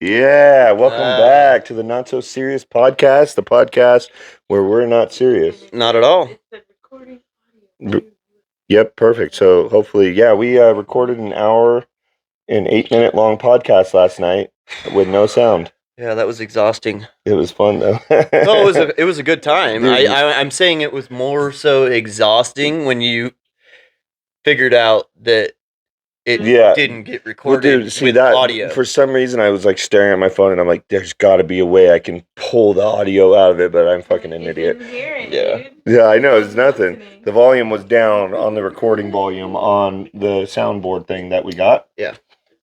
Yeah, welcome back to the Not So Serious podcast, the podcast where we're not serious. Not at all. Yep, perfect. So hopefully, we recorded an hour and 8 minute long podcast last night with no sound. Yeah, that was exhausting. It was fun though. No, it was a good time. Dude, I'm saying it was more so exhausting when you figured out that it didn't get recorded with audio. For some reason, I was like staring at my phone and I'm like, there's got to be a way I can pull the audio out of it, but I'm fucking an idiot. Yeah, I know, it's nothing. The volume was down on the recording volume on the soundboard thing that we got. Yeah.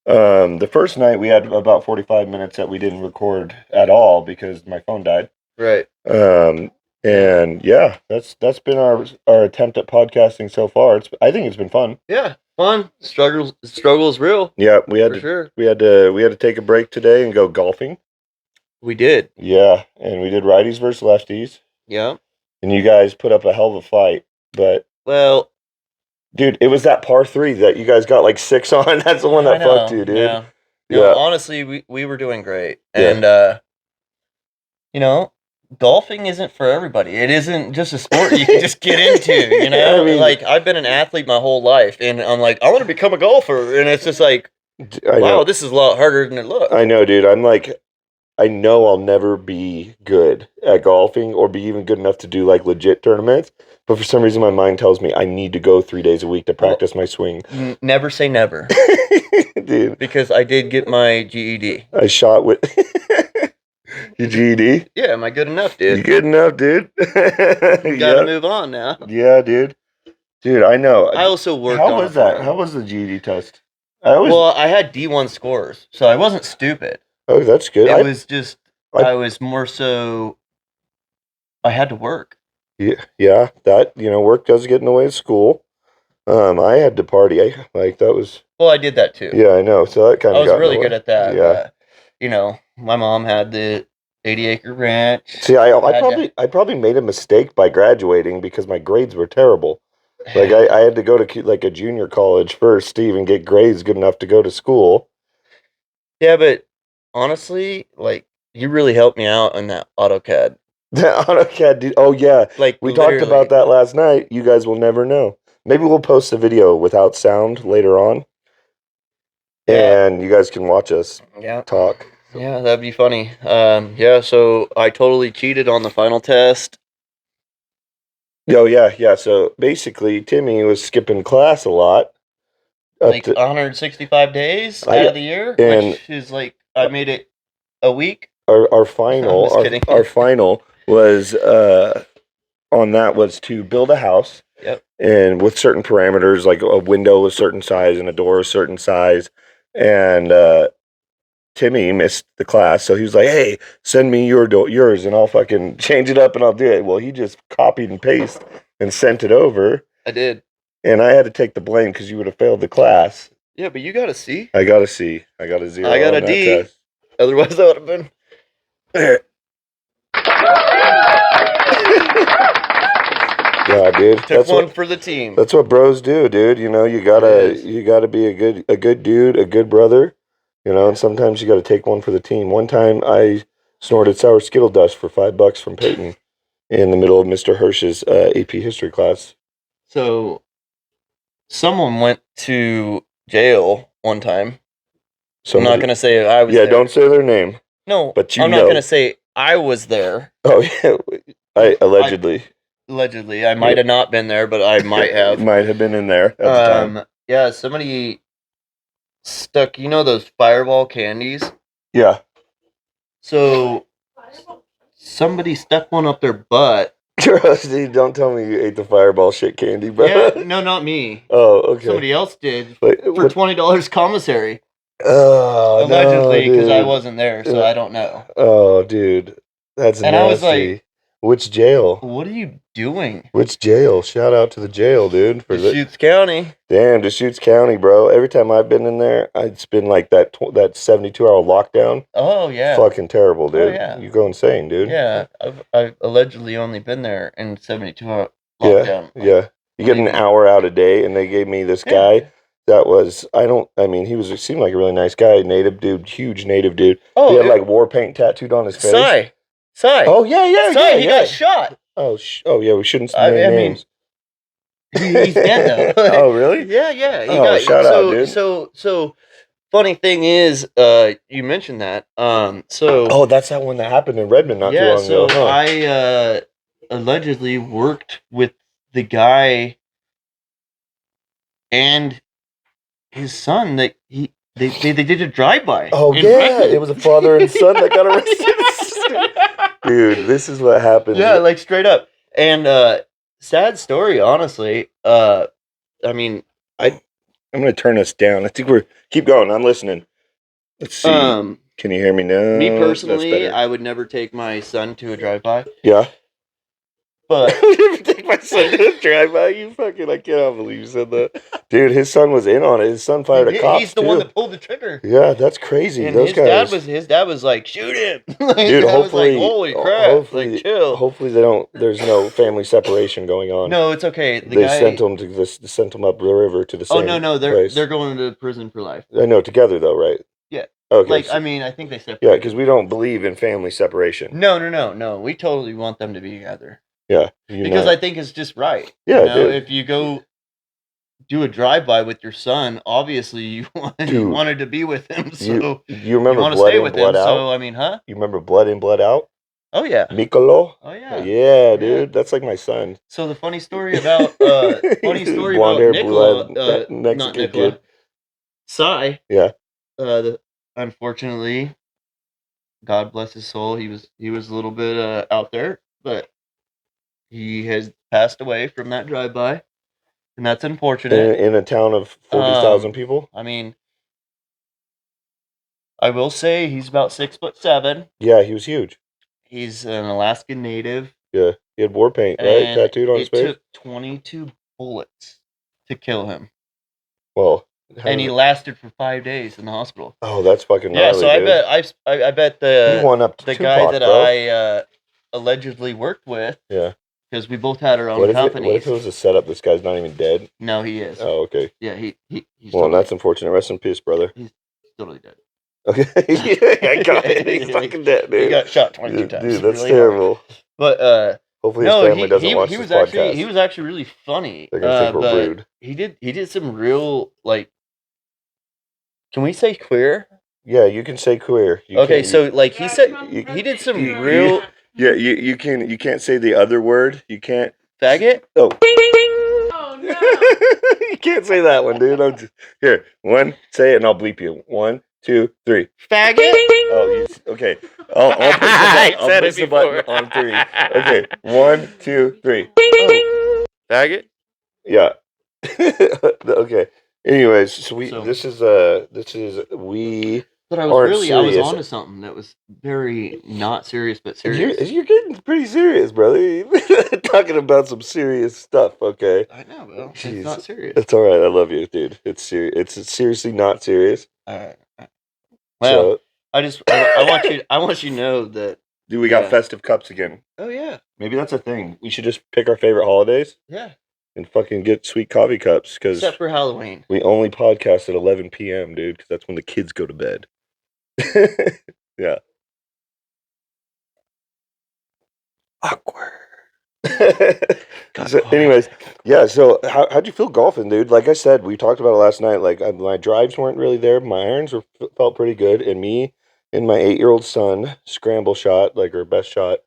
The first night we had about 45 minutes that we didn't record at all because my phone died. Right. And yeah, that's been our attempt at podcasting so far. I think it's been fun. Yeah, fun. Struggle's real. Yeah, we had to take a break today and go golfing. We did. Yeah, and we did righties versus lefties. Yeah. And you guys put up a hell of a fight, but dude, it was that par 3 that you guys got like 6 on. That's the one that fucked you, dude. Yeah. No, honestly, we were doing great, and golfing isn't for everybody. It isn't just a sport you can just get into, you know? I mean, like, I've been an athlete my whole life, and I'm like, I want to become a golfer, and it's just like, wow, this is a lot harder than it looks. I know, dude. I'm like, I know I'll never be good at golfing or be even good enough to do, like, legit tournaments, but for some reason my mind tells me I need to go 3 days a week to practice my swing. Never say never. Dude. Because I did get my GED. I shot with... Your GED? Yeah, am I good enough, dude? You good enough, dude? You gotta move on now. Yeah, dude. Dude, I know. I also worked How was that? How was the GED test? I had D1 scores, so I wasn't stupid. Oh, that's good. It was just, I was more so, I had to work. Yeah, that, work does get in the way of school. I had to party. That was... Well, I did that too. Yeah, I know. So that kind of I was really good at that. Yeah. My mom had the 80-acre ranch. See, I probably made a mistake by graduating because my grades were terrible. Like I had to go to like a junior college first to even get grades good enough to go to school. Yeah, but honestly, like, you really helped me out on that AutoCAD. That AutoCAD, dude. Oh yeah, like we talked about that last night. You guys will never know. Maybe we'll post a video without sound later on, and you guys can watch us talk. Yeah, that'd be funny. So I totally cheated on the final test. Oh, yeah. So basically, Timmy was skipping class a lot. Like 165 days out of the year, which is like, I made it a week. Our final, our final was, on that was to build a house. Yep. And with certain parameters, like a window a certain size and a door a certain size. And, Timmy missed the class, so he was like, hey, send me yours, and I'll fucking change it up, and I'll do it. Well, he just copied and pasted and sent it over. I did. And I had to take the blame because you would have failed the class. Yeah, but you got a C. I got a C. I got a 0. I got a D. Test. Otherwise, I would have been... Yeah, dude. Took one for the team. That's what bros do, dude. You gotta be a good dude, a good brother. And sometimes you got to take one for the team. One time I snorted sour Skittle dust for $5 from Peyton in the middle of Mr. Hirsch's AP history class. So someone went to jail one time. I'm not going to say I was there. Yeah, don't say their name. No, but I'm not going to say I was there. Oh, yeah. Allegedly. Allegedly. I might have not been there, but I might have. Might have been in there at the time. Yeah, somebody... stuck, those Fireball candies? Yeah. So somebody stuck one up their butt. Rusty, don't tell me you ate the Fireball shit candy, bro. Yeah, no, not me. Oh, okay. Somebody else did for $20 commissary. Oh, allegedly, because I wasn't there, so I don't know. Oh, dude, that's nasty. I was like, which jail? What are you doing? Which jail? Shout out to the jail, dude. Deschutes County. Damn, Deschutes County, bro. Every time I've been in there, it's been like that 72-hour lockdown. Oh, yeah. Fucking terrible, dude. Oh, yeah. You go insane, dude. Yeah, I've allegedly only been there in 72-hour lockdown. Yeah. You get an hour out a day, and they gave me this guy that was he seemed like a really nice guy, native dude, huge native dude. Oh, he had like war paint tattooed on his face. Sai. Oh yeah, He got shot. Oh yeah, we shouldn't name names. He's dead though. Oh really? Yeah. He got shout out, dude. So funny thing is, you mentioned that. Oh, that's that one that happened in Redmond not too long ago. Huh? I allegedly worked with the guy and his son that they did a drive-by. Oh yeah, Redmond. It was a father and son that got arrested. Dude, this is what happened. Yeah, like straight up. And sad story, honestly. I'm gonna turn us down. I think keep going. I'm listening. Let's see. Can you hear me now? Me personally, I would never take my son to a drive-by. Yeah. But I would never take my son to a drive-by. You fucking, I cannot believe you said that. Dude, his son was in on it. His son fired a cop. He's the one that pulled the trigger. Yeah, that's crazy. And those guys. His dad was like, shoot him. Dude, hopefully, holy crap, chill. Hopefully there's no family separation going on. No, it's okay. They sent him up the river to the same place. They're going to prison for life. I know, together though, right? Yeah. Okay. I think they separated. Yeah, because we don't believe in family separation. No. We totally want them to be together. Yeah. Because I think it's just right. Yeah, dude. If you go do a drive-by with your son, obviously you wanted to be with him. So you remember you want to Blood stay In, with Blood him. Out? So, You remember Blood In, Blood Out? Oh, yeah. Mikolo? Oh, yeah. Yeah, dude. That's like my son. So the funny story about Nicola, not Nicola, Sai. Yeah. Unfortunately, God bless his soul, he was a little bit out there, but he has passed away from that drive-by, and that's unfortunate. In a town of 40,000 people? I mean, I will say he's about 6'7". Yeah, he was huge. He's an Alaskan native. Yeah, he had war paint, right? Tattooed on his face. It took 22 bullets to kill him. Well, and he lasted for 5 days in the hospital. Oh, that's fucking gnarly, yeah. So I bet the guy that I allegedly worked with. Yeah. Because we both had our own companies. What if it was a setup? This guy's not even dead. No, he is. Oh, okay. Yeah, he's well, totally that's unfortunate. Rest in peace, brother. He's totally dead. Okay, I got it. He's fucking dead, dude. He got shot 22 times. Dude, that's really terrible. Hard. But hopefully his family doesn't watch this podcast. He was actually really funny. They're gonna think we're rude. He did some real Can we say queer? Yeah, you can say queer. Okay, so he said he did some real. Yeah, you can't say the other word. You can't. Faggot? Oh. Oh no. You can't say that one, dude. Here, one, say it and I'll bleep you. 1, 2, 3. Faggot? Oh, okay. I'll press the button on 3. Okay, 1, 2, 3. Oh. Faggot? Yeah. Okay. Anyways, so this is But I was onto something that was very not serious, but serious. You're getting pretty serious, brother. Talking about some serious stuff, okay? I know, Bill. It's not serious. It's all right. I love you, dude. It's serious. It's seriously not serious. All right. Well, so, I want you to know that. Dude, we got festive cups again. Oh yeah. Maybe that's a thing. We should just pick our favorite holidays. Yeah. And fucking get sweet coffee cups except for Halloween. We only podcast at 11 p.m., dude, because that's when the kids go to bed. Yeah. Awkward. So, anyways, yeah. So, how'd you feel golfing, dude? Like I said, we talked about it last night. Like my drives weren't really there. My irons felt pretty good, and me and my 8-year-old son scramble shot, like our best shot,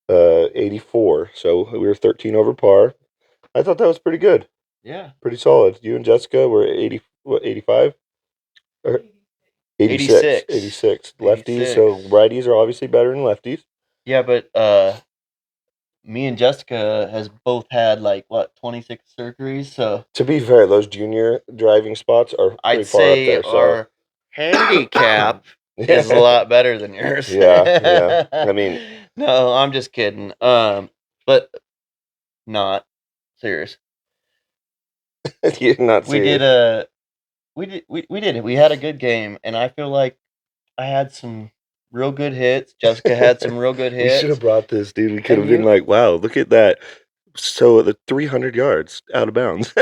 84. So we were 13 over par. I thought that was pretty good. Yeah. Pretty solid. You and Jessica were 85? Or 86. 86. Lefties, so righties are obviously better than lefties. Yeah, but me and Jessica has both had 26 surgeries, so to be fair, those junior driving spots are pretty far up there. So our handicap is a lot better than yours. Yeah. I mean, no, I'm just kidding. But not serious. You're not serious. We did it. We had a good game, and I feel like I had some real good hits. Jessica had some real good hits. We should have brought this, dude. We could have been like, wow, look at that. So the 300 yards out of bounds.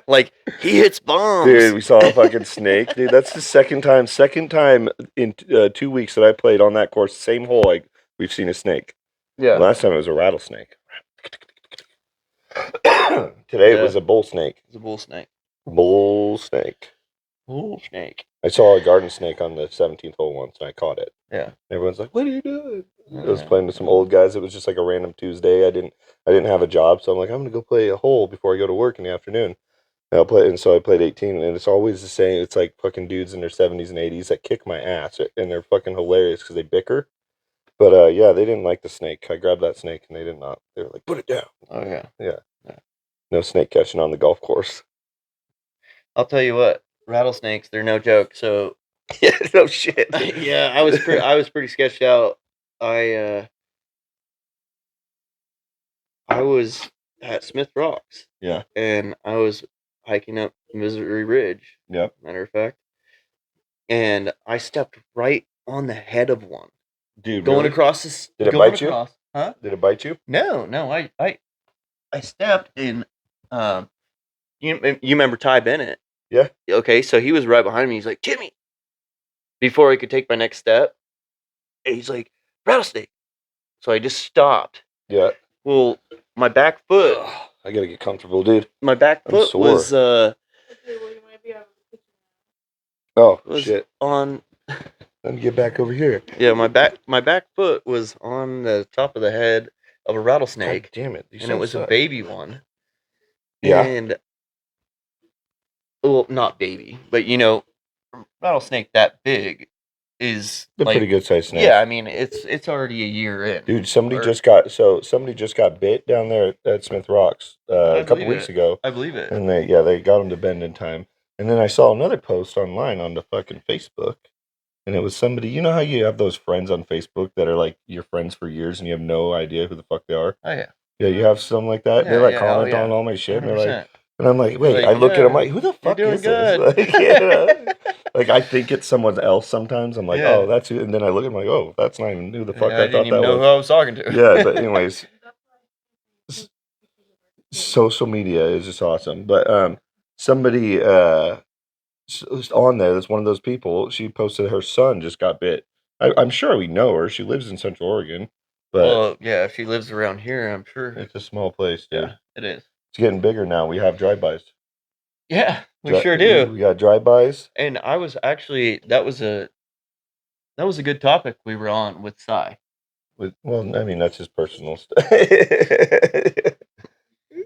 Like, he hits bombs. Dude, we saw a fucking snake. Dude, that's the second time in 2 weeks that I played on that course, same hole, like, we've seen a snake. Yeah. Last time it was a rattlesnake. Today it was a bull snake. It's a bull snake. Bull snake. Bull snake. I saw a garden snake on the 17th hole once, and I caught it. Yeah. Everyone's like, "What are you doing?" I was playing with some old guys. It was just like a random Tuesday. I didn't have a job, so I'm like, I'm gonna go play a hole before I go to work in the afternoon. And so I played 18, and it's always the same. It's like fucking dudes in their 70s and 80s that kick my ass, and they're fucking hilarious because they bicker. But yeah, they didn't like the snake. I grabbed that snake, and they did not. They were like, "Put it down." Oh yeah. Yeah. No snake catching on the golf course. I'll tell you what, rattlesnakes, they're no joke. So Yeah, no shit. yeah, I was pretty sketched out. I was at Smith Rocks. Yeah. And I was hiking up Missouri Ridge. Yep. Matter of fact. And I stepped right on the head of one. Dude, going really? across this. Did it bite you? Huh? Did it bite you? No. I stepped in. You remember Ty Bennett? Yeah. Okay, so he was right behind me. He's like, Timmy. Before I could take my next step, and he's like, rattlesnake. So I just stopped. Yeah. Well, my back foot. I gotta get comfortable, dude. My back foot was shit. On. Let me get back over here. Yeah, my back foot was on the top of the head of a rattlesnake. God damn it! And it was a baby one. Yeah. And well, not baby, but rattlesnake that big is a pretty good sized snake. Yeah, I mean it's already a year in. Dude, somebody just got bit down there at Smith Rocks a couple weeks ago. I believe it. And they got him to bend in time. And then I saw another post online on the fucking Facebook. And it was somebody, you know how you have those friends on Facebook that are like your friends for years and you have no idea who the fuck they are? Oh, yeah. Yeah, you have some like that. Yeah, they like yeah, comment on all my shit. 100%. And they're like, and I'm like, wait, like, I look at them like, who the fuck is good. this? Like, like, I think it's someone else sometimes. I'm like, oh, that's who. And then I look at them like, oh, that's not even who the fuck I thought that was. I didn't even know who I was talking to. Yeah, but anyways, social media is just awesome. But somebody on there that's one of those people, she posted her son just got bit. I'm sure we know her. She lives in Central Oregon. But well, yeah, if she lives around here, I'm sure. It's a small place, dude. Yeah, it is. It's getting bigger now. We have drive-bys. Yeah, we sure do. We got drive-bys. And I was actually that was a good topic we were on with Cy. Well, I mean, that's his personal stuff.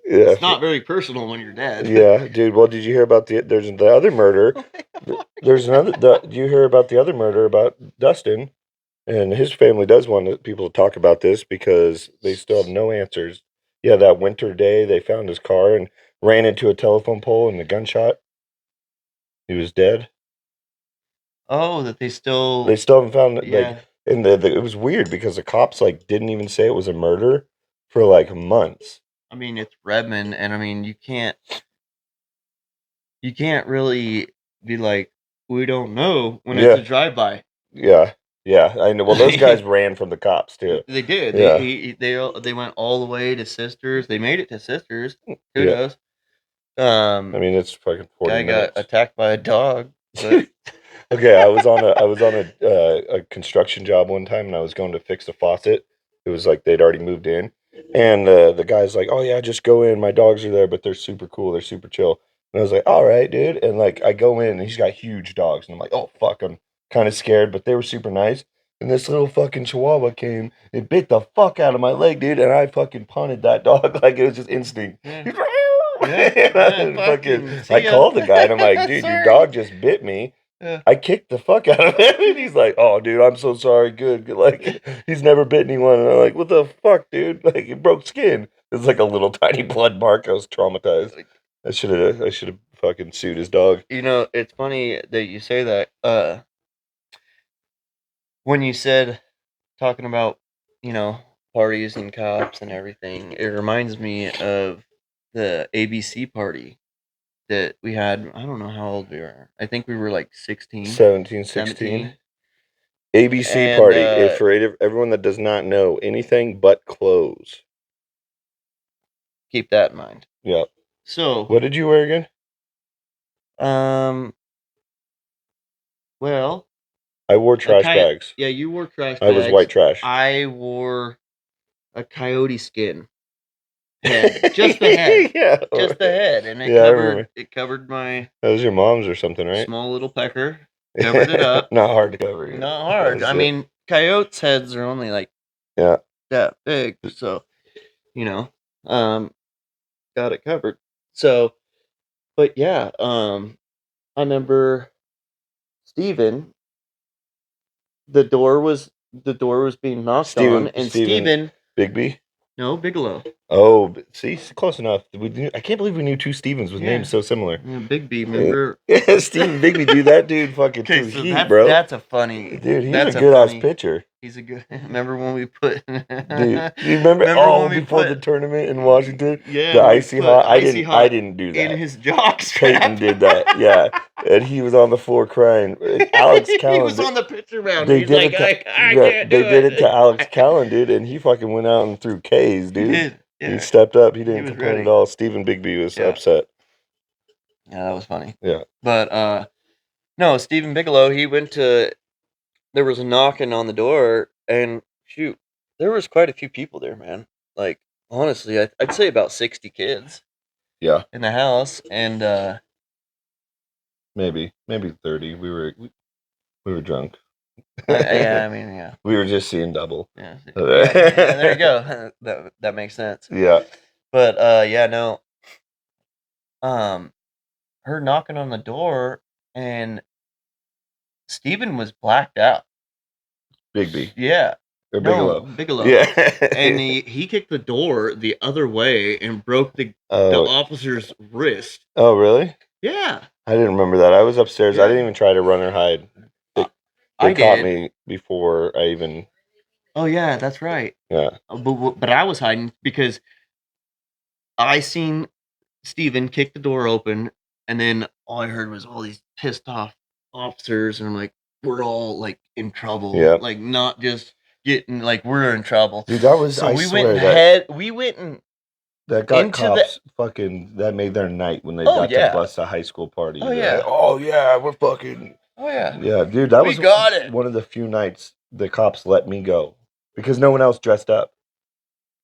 Yeah. It's not very personal when you're dead. Yeah, dude. Well, did you hear about there's the other murder? There's another. Did you hear about the other murder about Dustin? And his family does want people to talk about this because they still have no answers. Yeah, that winter day they found his car and ran into a telephone pole and the gunshot. He was dead. Oh, that they still haven't found it. Yeah. Like, and it was weird because the cops like didn't even say it was a murder for like months. I mean, it's Redmond, and I mean, you can't really be like, we don't know when it's a drive-by. Yeah, I know. Well, those guys ran from the cops too. They did. Yeah. They went all the way to Sisters. They made it to Sisters. Kudos. I mean, it's fucking 40 guy minutes. Got attacked by a dog. But... Okay, I was on a construction job one time, and I was going to fix a faucet. It was like they'd already moved in. And the guy's like, oh, yeah, just go in. My dogs are there, but they're super cool. They're super chill. And I was like, all right, dude. And, like, I go in, and he's got huge dogs. And I'm like, oh, fuck. I'm kind of scared, but they were super nice. And this little fucking chihuahua came and bit the fuck out of my leg, dude. And I fucking punted that dog like it was just instinct. Yeah. I called the guy, and I'm like, dude, your dog just bit me. Yeah. I kicked the fuck out of him, and he's like, "Oh, dude, I'm so sorry." Good, like he's never bit anyone, and I'm like, "What the fuck, dude? Like it broke skin." It's like a little tiny blood mark. I was traumatized. I should have fucking sued his dog. You know, it's funny that you say that. When you said talking about parties and cops and everything, it reminds me of the ABC party that we had. I don't know how old we were. I think we were like 16. 17, 16. ABC party. For everyone that does not know anything but clothes. Keep that in mind. Yep. So. What did you wear again? Well, I wore trash bags. Yeah, you wore trash I was bags. white trash. I wore a coyote skin head, just the head, Yeah. just the head, and Yeah, I remember. it covered my That was your mom's or something, right? small little pecker. Covered it up. Not hard to cover. Yeah. Not hard. That I was it. mean, coyotes' heads are only like Yeah. that big, so you know, got it covered. So, but yeah, I remember Steven, the door was being knocked on, and Steven, Bigby. no, Bigelow. Oh, see, close enough. I can't believe we knew two Stevens with names so similar. Yeah, Big B, remember? Yeah, Steven Bigby, dude. That dude fucking threw heat, bro. That's a funny. Dude, he's a good ass pitcher. He's a good. Remember when we put? Dude, you remember? Oh, before the tournament in Washington, the icy hot. I didn't do that. In his jockstrap. Peyton did that. Yeah, and he was on the floor crying. Alex Callan. He was on the pitcher mound. They did it to Alex Callan, dude, and he fucking went out and threw K's, dude. He did. Yeah. He stepped up. He didn't complain at all. Steven Bigby was upset. Yeah, that was funny. Yeah. But no, Steven Bigelow, he went to. There was a knocking on the door, and shoot, there was quite a few people there, man. Like honestly, I'd say about 60 kids. Yeah. In the house, and maybe 30. We were drunk. Yeah, I mean, yeah. We were just seeing double. Yeah, there you go. That makes sense. Yeah. But yeah, no. Her knocking on the door, and Steven was blacked out. Bigby. Yeah. Or Bigelow. No, Bigelow. Yeah. And he kicked the door the other way and broke the officer's wrist. Oh, really? Yeah. I didn't remember that. I was upstairs. Yeah. I didn't even try to run or hide. They caught me before I even. Oh yeah, that's right. Yeah. But I was hiding because I seen Steven kick the door open, and then all I heard was all these pissed off officers, and I'm like, we're all like in trouble. Yeah. Like not just getting like we're in trouble. Dude, that was. So I we swear went that ahead. We went and. That got cops fucking. That made their night when they got to bust a high school party. Oh yeah. Like, oh yeah, we're fucking. Oh yeah. Yeah, dude, that was one of the few nights the cops let me go because no one else dressed up.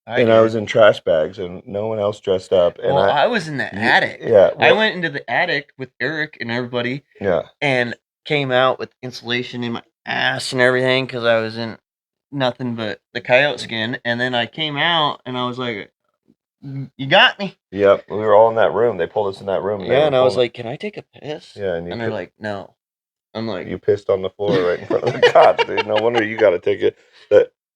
I was in trash bags and no one else dressed up. And I was in the attic. Yeah. I went into the attic with Eric and everybody. Yeah. And came out with insulation in my ass and everything because I was in nothing but the coyote skin. And then I came out and I was like, you got me. Yep. We were all in that room. They pulled us in that room. Yeah, and I was like, can I take a piss? Yeah. And they're like, no. I'm like, you pissed on the floor right in front of the cops, dude. No wonder you got to take it.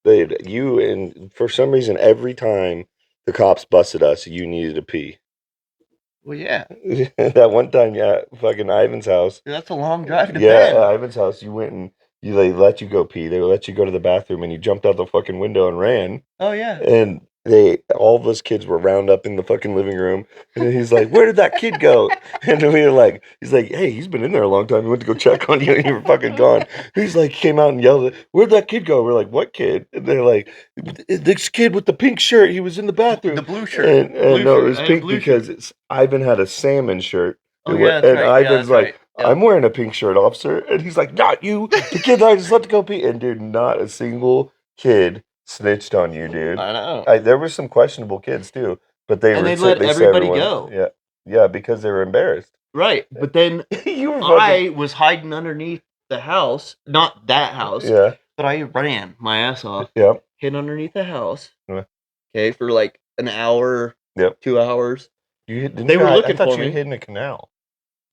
And for some reason, every time the cops busted us, you needed to pee. Well, yeah. That one time, yeah, fucking Ivan's house. Dude, that's a long drive to bed. Yeah, Ivan's house. You went and they let you go pee. They let you go to the bathroom, and you jumped out the fucking window and ran. Oh yeah. And all of us kids were round up in the fucking living room, and he's like, "Where did that kid go?" And we were like, "He's like, hey, he's been in there a long time. He went to go check on you, and you were fucking gone." He's like, came out and yelled, "Where'd that kid go?" We're like, "What kid?" And they're like, "This kid with the pink shirt. He was in the bathroom." The blue shirt. And no, it was pink because Ivan had a salmon shirt. Oh yeah, that's right. Ivan's like, right. "I'm wearing a pink shirt, officer," and he's like, "Not you. The kid I just let to go pee." And dude, not a single kid snitched on you, dude. I know. There were some questionable kids too, but they let everybody go. Yeah, because they were embarrassed. Right, but then I was hiding underneath the house, not that house. Yeah, but I ran my ass off. Yep. Hid underneath the house. Okay, for like an hour. Yep. 2 hours. They were looking for me. I thought you hid in a canal.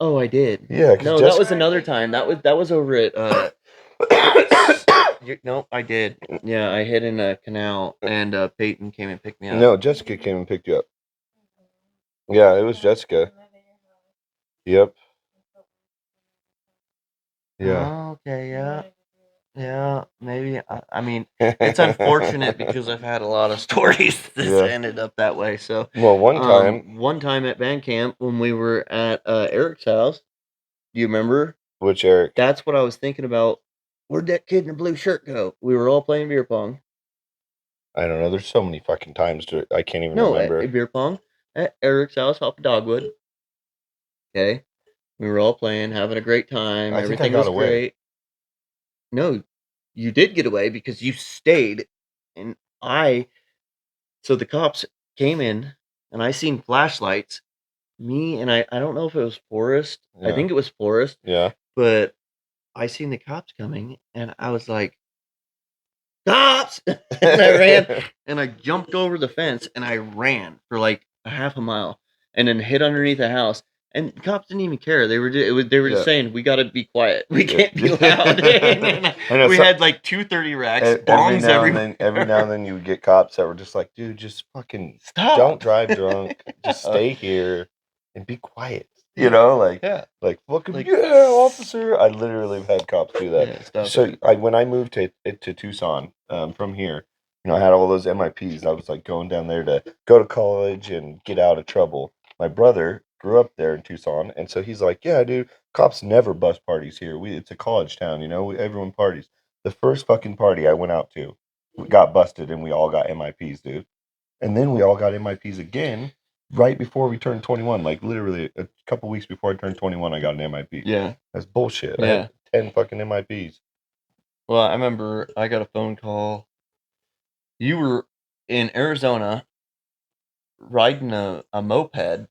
Oh, I did. Yeah. No, that was another time. That was over at. No, I did. Yeah, I hid in a canal, and Peyton came and picked me up. No, Jessica came and picked you up. Yeah, it was Jessica. Yep. Yeah. Oh, okay, yeah. Yeah, maybe. I mean, it's unfortunate because I've had a lot of stories that ended up that way. So, well, one time at band camp when we were at Eric's house, do you remember? Which Eric? That's what I was thinking about. Where'd that kid in the blue shirt go? We were all playing beer pong. I don't know. There's so many fucking times I can't even remember. Beer pong at Eric's house off of Dogwood. Okay. We were all playing, having a great time. I think I Everything got was away. great. No, you did get away because you stayed, and so the cops came in, and I seen flashlights. I don't know if it was Forrest. I Yeah. think it was Forrest, Yeah. but I seen the cops coming, and I was like, "Cops!" And I ran, and I jumped over the fence, and I ran for like a half a mile, and then hid underneath a house. And the cops didn't even care. They were just Yeah. saying, "We got to be quiet. We Yeah. can't be loud." And I know, we so- had like 230 racks, every bongs now and everywhere. then, every now and then, you would get cops that were just like, "Dude, just fucking Stop. don't drive drunk. Just stay here and be quiet." You know, like, Yeah. like fucking Like- yeah, officer. I literally have had cops do that. Yeah, stop So it. when I moved to Tucson from here, I had all those MIPs. I was like going down there to go to college and get out of trouble. My brother grew up there in Tucson, and so he's like, "Yeah, dude, cops never bust parties here. It's a college town, everyone parties." The first fucking party I went out to, we got busted, and we all got MIPs, dude. And then we all got MIPs again right before we turned 21. Like literally a couple weeks before I turned 21, I got an MIP. Yeah. That's bullshit. I Yeah. had 10 fucking MIPs. Well, I remember I got a phone call. You were in Arizona riding a moped.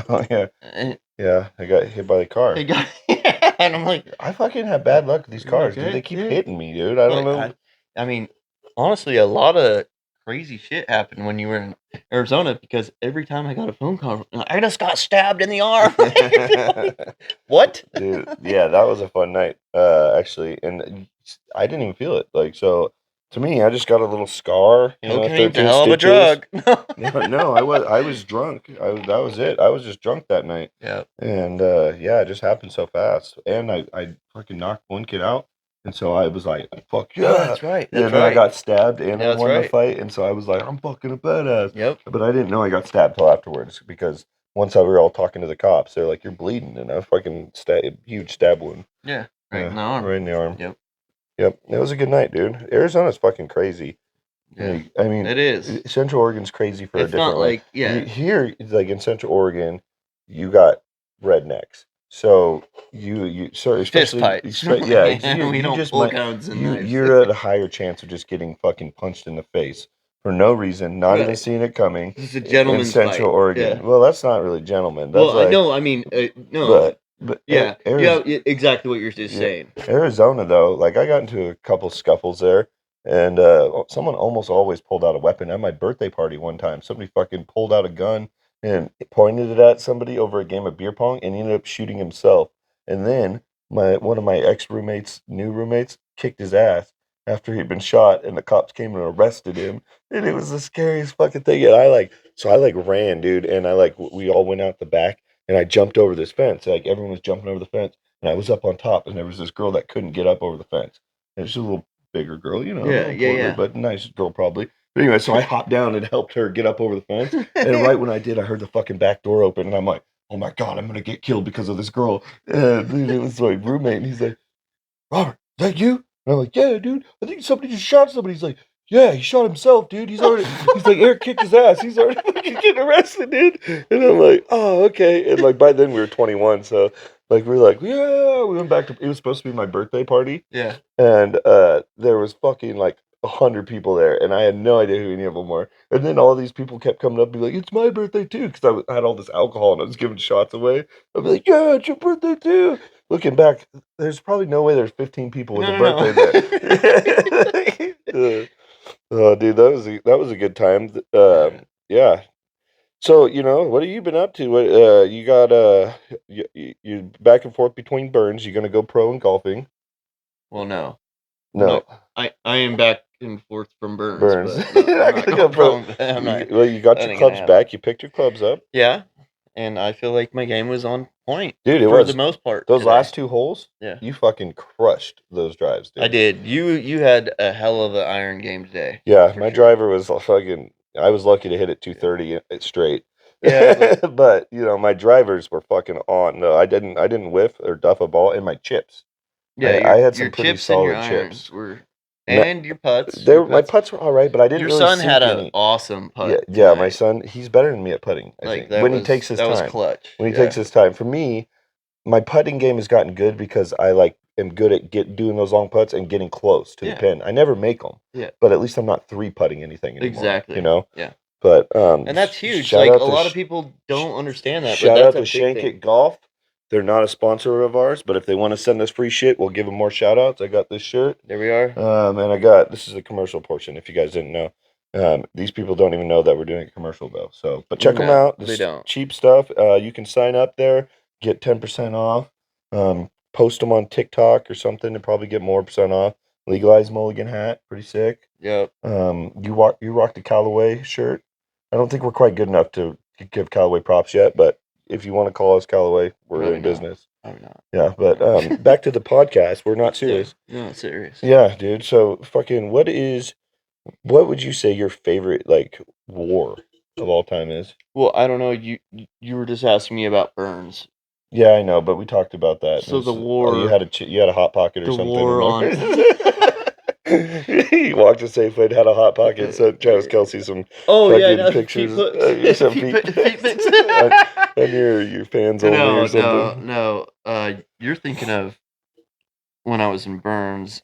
Oh yeah. And Yeah, I got hit by the car. and I'm like, I fucking have bad luck with these cars, dude. Okay, They keep dude. hitting me, dude. I don't know. I mean, honestly, a lot of crazy shit happened when you were in Arizona because every time I got a phone call, I just got stabbed in the arm. What? Dude, yeah, that was a fun night, actually, and I didn't even feel it. Like, so to me, I just got a little scar. Cocaine's 13 a hell of a stitches. drug. No, I was drunk. That was it. I was just drunk that night. Yeah. And yeah, it just happened so fast. And I fucking knocked one kid out. And so I was like, fuck yeah. Oh, that's right. And That's then I right. got stabbed and I That's won the right. fight. And so I was like, I'm fucking a badass. Yep. But I didn't know I got stabbed till afterwards because once we were all talking to the cops, they're like, you're bleeding. And I fucking huge stab wound. Yeah. Right in the arm. Right in the arm. Yep. Yep. It was a good night, dude. Arizona's fucking crazy. Yeah. I mean, It is. Central Oregon's crazy for a It's different not way. like, yeah. Here, like in Central Oregon, you got rednecks. So Fist especially fights. yeah, 'cause We you don't just pull might, guns and knives. you're at a higher chance of just getting fucking punched in the face for no reason, not even Right. seeing it coming. It's a In gentleman's Central fight. Oregon, Yeah. well, that's not really gentleman. That's Well, I know. I mean, no. but Yeah. Arizona, Yeah. Exactly what you're just saying. Arizona, though, like I got into a couple scuffles there, and someone almost always pulled out a weapon. At my birthday party one time, somebody fucking pulled out a gun and pointed it at somebody over a game of beer pong, and he ended up shooting himself. And then one of my new roommates, kicked his ass after he'd been shot, and the cops came and arrested him. And it was the scariest fucking thing. And I ran, dude, and we all went out the back, and I jumped over this fence. Like everyone was jumping over the fence. And I was up on top, and there was this girl that couldn't get up over the fence. And she's a little bigger girl, Yeah, a little portly, but nice girl probably. But anyway, so I hopped down and helped her get up over the fence. And right when I did, I heard the fucking back door open, and I'm like, "Oh my god, I'm gonna get killed because of this girl." And dude, it was my roommate, and he's like, "Robert, is that you?" And I'm like, "Yeah, dude. I think somebody just shot somebody." He's like, "Yeah, he shot himself, dude. He's like, Eric kicked his ass. He's already fucking getting arrested, dude." And I'm like, "Oh, okay." And like by then we were 21, so like we were like, "Yeah." We went back to. It was supposed to be my birthday party, Yeah. and there was fucking like 100 people there, and I had no idea who any of them were. And then all these people kept coming up and be like, "It's my birthday too," because I had all this alcohol and I was giving shots away. I'd be like, "Yeah, it's your birthday too." Looking back, there's probably no way there's 15 people with a birthday there. Oh, dude, that was a good time. Yeah. So what have you been up to? What you got? You back and forth between Burns. You gonna go pro in golfing? Well, no. No. I am back and forth from Burns. Burns. But no, I could go pro. I'm not, Well, you got that your ain't gonna clubs happen. back. You picked your clubs up. Yeah, and I feel like my game was on point, dude. It for was the most part. Those today. last 2 holes. Yeah, you fucking crushed those drives, dude. I did. You had a hell of an iron game today. Yeah, my driver was fucking. I was lucky to hit it 230 straight. Yeah, but my drivers were fucking on. No, I didn't whiff or duff a ball in my chips. Yeah, I had some your pretty chips and your solid irons chips. were, and your putts. My putts were all right, but I didn't. Your really son sink had any. an awesome putt. Yeah, my tonight. son, he's better than me at putting. I Like think that when was, he takes his that time. was clutch. When he Yeah. takes his time. For me, my putting game has gotten good because I am good at doing those long putts and getting close to the pin. I never make them. Yeah. But at least I'm not 3-putting anything anymore. Exactly. You know? Yeah. But and that's huge. Like a lot of people don't understand that. Shout but that's out to a big Shank thing. It Golf. They're not a sponsor of ours, but if they want to send us free shit, we'll give them more shout outs. I got this shirt. There we are. And this is the commercial portion, if you guys didn't know. These people don't even know that we're doing a commercial though. So, but check them out. They don't. Cheap stuff. You can sign up there, get 10% off. Post them on TikTok or something to probably get more % off. Legalized Mulligan hat, pretty sick. Yep. You rock the Callaway shirt. I don't think we're quite good enough to give Callaway props yet, but if you want to call us Callaway, we're in business. Probably not. Yeah, but back to the podcast. We're not serious. Yeah, no, serious. Yeah, dude. So fucking what would you say your favorite like war of all time is? Well, I don't know. You were just asking me about Burns. Yeah, I know, but we talked about that. So the war. You had a hot pocket or the something. War on. He walked to Safeway and had a hot pocket. Sent Travis Kelce some pictures. Some feet pics. And your fans only or something. No. You're thinking of when I was in Burns.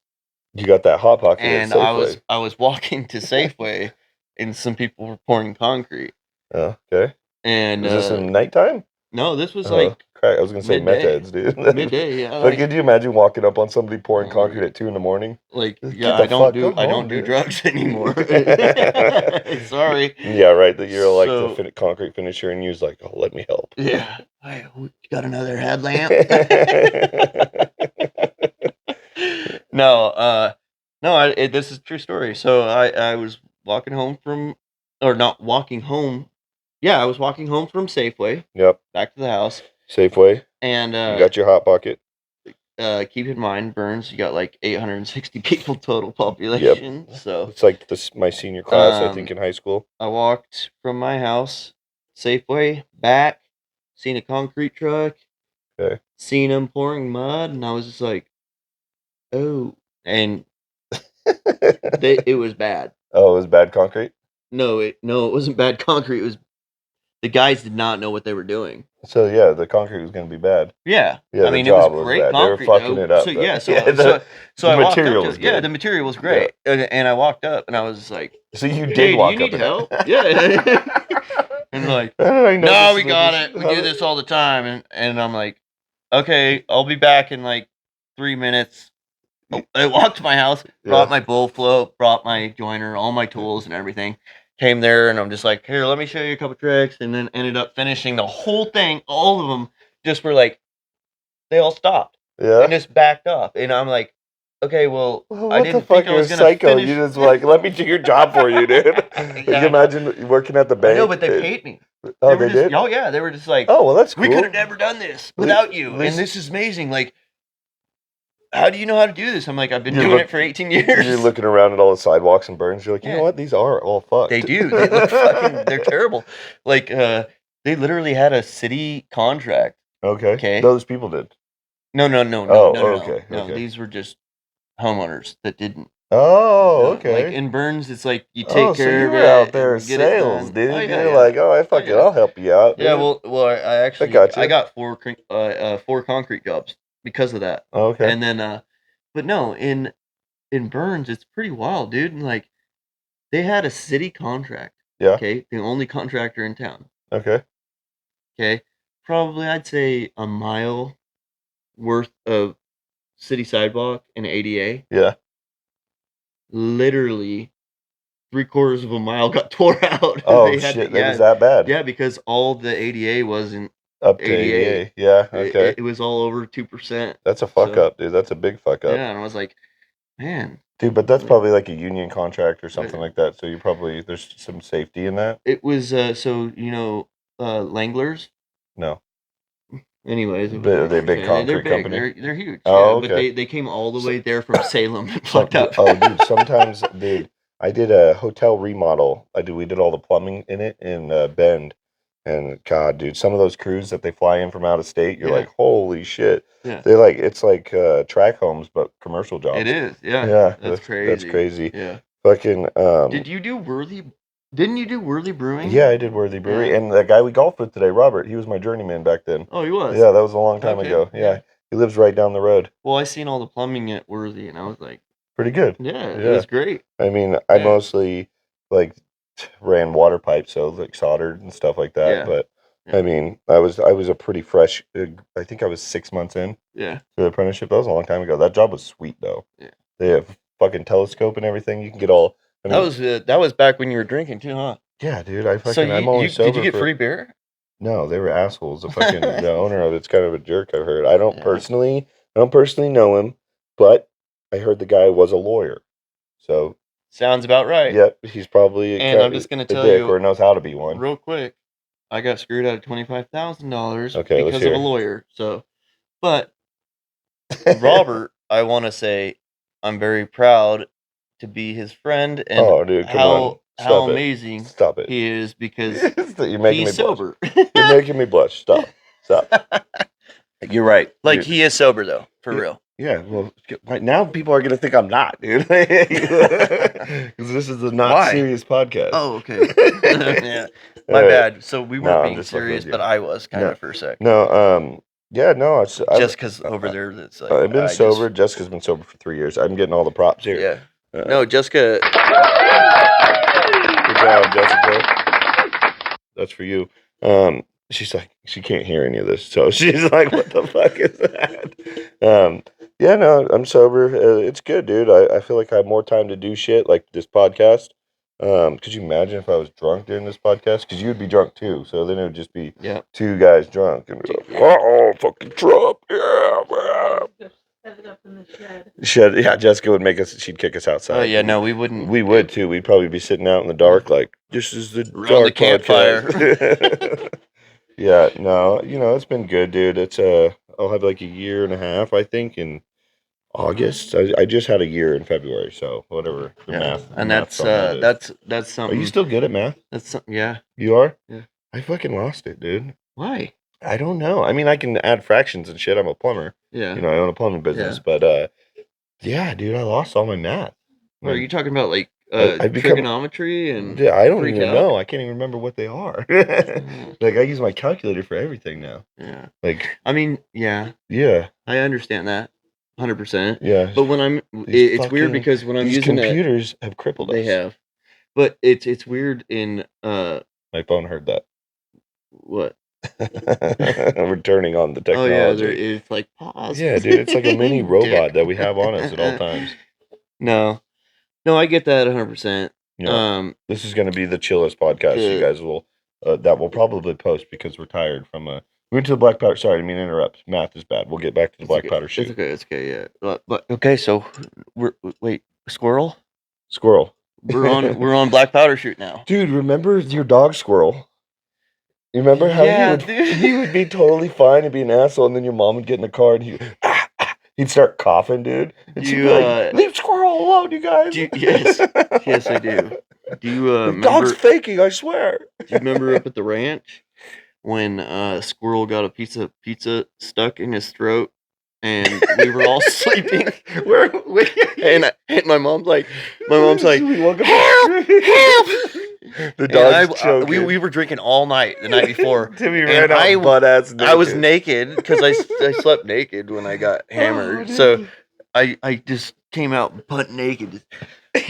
You got that hot pocket. And I was walking to Safeway, and some people were pouring concrete. Oh, okay. And is this in nighttime? No, this was like. I was gonna say meth heads, dude. Midday, yeah. But could you imagine walking up on somebody pouring concrete at 2 a.m? Like, yeah, I don't do drugs anymore. Sorry. Yeah, right. That you're like the concrete finisher, and you're like, "Oh, let me help." Yeah. Hey, you got another headlamp? No. This is a true story. So I was walking home not walking home. Yeah, I was walking home from Safeway. Yep. Back to the house. Safeway. And you got your hot pocket. Keep in mind, Burns, you got like 860 people total population. Yep. So it's like my senior class, I think, in high school. I walked from my house, Safeway, back, seen a concrete truck. Okay. Seen them pouring mud, and I was just like, oh, and it was bad. Oh, it was bad concrete? No, it wasn't bad concrete. It was the guys did not know what they were doing. So yeah, the concrete was going to be bad. Yeah. I mean, it was great concrete. They were fucking it up. So the material was good. Yeah, the material was great. Yeah. And I walked up, and I was like, so you did walk up. Do you need help? Yeah. And like, no, we got it. We do this all the time. And I'm like, okay, I'll be back in like 3 minutes. I walked to my house, brought my bull float, brought my joiner, all my tools and everything. Came there, and I'm just like, here, let me show you a couple tricks. And then ended up finishing the whole thing. All of them just were like, they all stopped. Yeah. And just backed up. And I'm like, okay, well, I didn't think I was going to finish. You just like, let me do your job for you, dude. Can you imagine working at the bank? No, but they paid me. Oh, they did? Oh, yeah. They were just like, oh, well, that's cool. We could have never done this without you. And this is amazing. Like, how do you know how to do this? I'm like, I've been doing it for 18 years. You're looking around at all the sidewalks and Burns. You're like, you know what? These are all fucked. They do. They look they're terrible. Like, they literally had a city contract. Okay. Those people did. No. Okay. No, these were just homeowners that didn't. Oh, okay. Like in Burns, it's like you take care of it. You were out there sales, dude. Oh, yeah, you're like, I'll help you out. Yeah, dude. well, I got 4 concrete jobs because of that. Okay. And then, but no, in Burns, it's pretty wild, dude. And like, they had a city contract. Yeah. Okay, the only contractor in town. Okay. Okay, probably I'd say a mile worth of city sidewalk and ADA. Yeah. Literally 3/4 of a mile got tore out. Oh shit! That was that bad. Yeah, because all the ADA wasn't up to ADA. Yeah. Okay. It was all over 2%. That's a fuck up, dude. That's a big fuck up. Yeah, and I was like, man. Dude, but that's probably like a union contract or something like that. So there's some safety in that. It was Langlers. No. Anyways, are they a big concrete company? They're huge. Oh, yeah, okay. But they came all the way there from Salem and fucked up. Oh, dude, sometimes, dude, I did a hotel remodel. We did all the plumbing in it in Bend. And God, dude, some of those crews that they fly in from out of state, you're like, holy shit. Yeah. They're like, it's like track homes, but commercial jobs. It is, yeah. Yeah. That's crazy. That's crazy. Yeah. Fucking. Did you do Worthy Didn't you do Worthy Brewing? Yeah, I did Worthy Brewery, and the guy we golfed with today, Robert, he was my journeyman back then. Oh, he was? Yeah, that was a long time ago. Yeah, he lives right down the road. Well, I seen all the plumbing at Worthy, and I was like... Pretty good. Yeah, it was great. I mean, I mostly, like, ran water pipes, so, like, soldered and stuff like that, but... I mean, I was a pretty fresh. I think I was 6 months in. Yeah. For the apprenticeship, that was a long time ago. That job was sweet though. Yeah. They have fucking telescope and everything. You can get all. I mean, that was back when you were drinking too, huh? Yeah, dude. I'm only sober. Did you get free beer? No, they were assholes. The owner of it's kind of a jerk. I've heard. I don't personally know him, but I heard the guy was a lawyer. So. Sounds about right. Yep, he's probably. And I'm just gonna tell you, or knows how to be one. Real quick. I got screwed out of $25,000 because of a lawyer. So, but Robert, I want to say I'm very proud to be his friend, and dude, how amazing it. he is because You're making he's me sober. You're making me blush. Stop. You're right. Like he is sober though, for real. Yeah, well, right now people are gonna think I'm not, dude. Because this is a not serious podcast. Oh, okay. Yeah, my bad. So we weren't being serious, but I was kind of for a sec. No, yeah, no. It's just because over there, it's like I've been sober. Jessica's been sober for 3 years. I'm getting all the props here. Yeah. No, Jessica. Good job, Jessica. That's for you. She's like, she can't hear any of this, so she's like, "What the fuck is that?" Yeah, no, I'm sober. It's good, dude. I feel like I have more time to do shit like this podcast. Could you imagine if I was drunk during this podcast? Because you would be drunk too. So then it would just be two guys drunk and be like, "Oh, fucking Trump, yeah, man." Set it up in the shed. Yeah, Jessica would make us. She'd kick us outside. Oh yeah, no, we wouldn't. We would too. We'd probably be sitting out in the dark, like this is the around the campfire. Yeah, no, it's been good, dude. It's I'll have like a year and a half, I think, in August. I just had a year in February, so whatever the math. And that's something. Are you still good at math? That's something. Yeah. You are? Yeah. I fucking lost it, dude. Why? I don't know. I mean, I can add fractions and shit. I'm a plumber. Yeah. I own a plumbing business, but yeah, dude, I lost all my math. What are you talking about, like trigonometry and? Yeah, I don't even know. I can't even remember what they are. Like I use my calculator for everything now. Yeah. Like I mean, yeah. Yeah. I understand that. 100%. Yeah. But when it's weird because when I'm using computers have crippled us. They have. But it's weird in my phone heard that. What? We're turning on the technology. Oh yeah, it's like pause. Yeah, dude, it's like a mini robot that we have on us at all times. No, I get that 100%. Yeah. This is going to be the chillest podcast. You guys will that will probably post because we're tired from we went to the black powder. Sorry, I mean interrupt. Math is bad. We'll get back to the black powder shoot. It's okay. Yeah, but okay. So wait, squirrel. We're on black powder shoot now, dude. Remember your dog Squirrel? You remember how he would be totally fine and be an asshole, and then your mom would get in the car and he'd start coughing, dude. And she'd be like, "Leave Squirrel alone, you guys." Yes, I do. Do you the dog's faking? I swear. Do you remember up at the ranch when Squirrel got a piece of pizza stuck in his throat? And we were all sleeping. And my mom's like, help! The dog's choking. We were drinking all night the night before. Timmy ran out butt-ass naked. I was naked because I slept naked when I got hammered. So I just came out butt naked.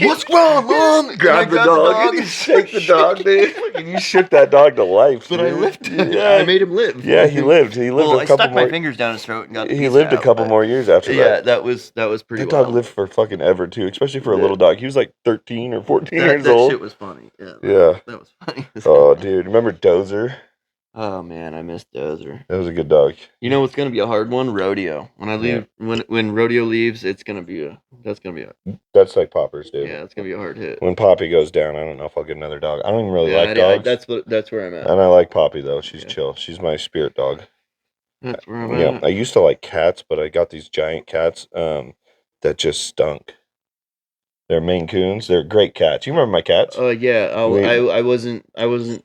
What's wrong, Mom? Grab the dog and you shake the dog, dude. And you shook that dog to life. But I lifted. Yeah, I made him live. Yeah, he lived. He lived a couple more. I stuck my fingers down his throat and got. He lived a couple more years after that. Yeah, that was pretty. That dog lived for fucking ever too, especially for a little dog. He was like 13 or 14 years old. That shit was funny. Yeah. That was funny. Oh, dude, remember Dozer? Oh man, I miss Dozer. That was a good dog. You know what's gonna be a hard one? Rodeo. When I leave, when Rodeo leaves, that's gonna be That's like Poppers, dude. Yeah, it's gonna be a hard hit. When Poppy goes down, I don't know if I'll get another dog. I don't even really like dogs. That's where I'm at. And I like Poppy though. She's chill. She's my spirit dog. That's where I'm at. I used to like cats, but I got these giant cats that just stunk. They're Maine Coons. They're great cats. You remember my cats? Yeah. I wasn't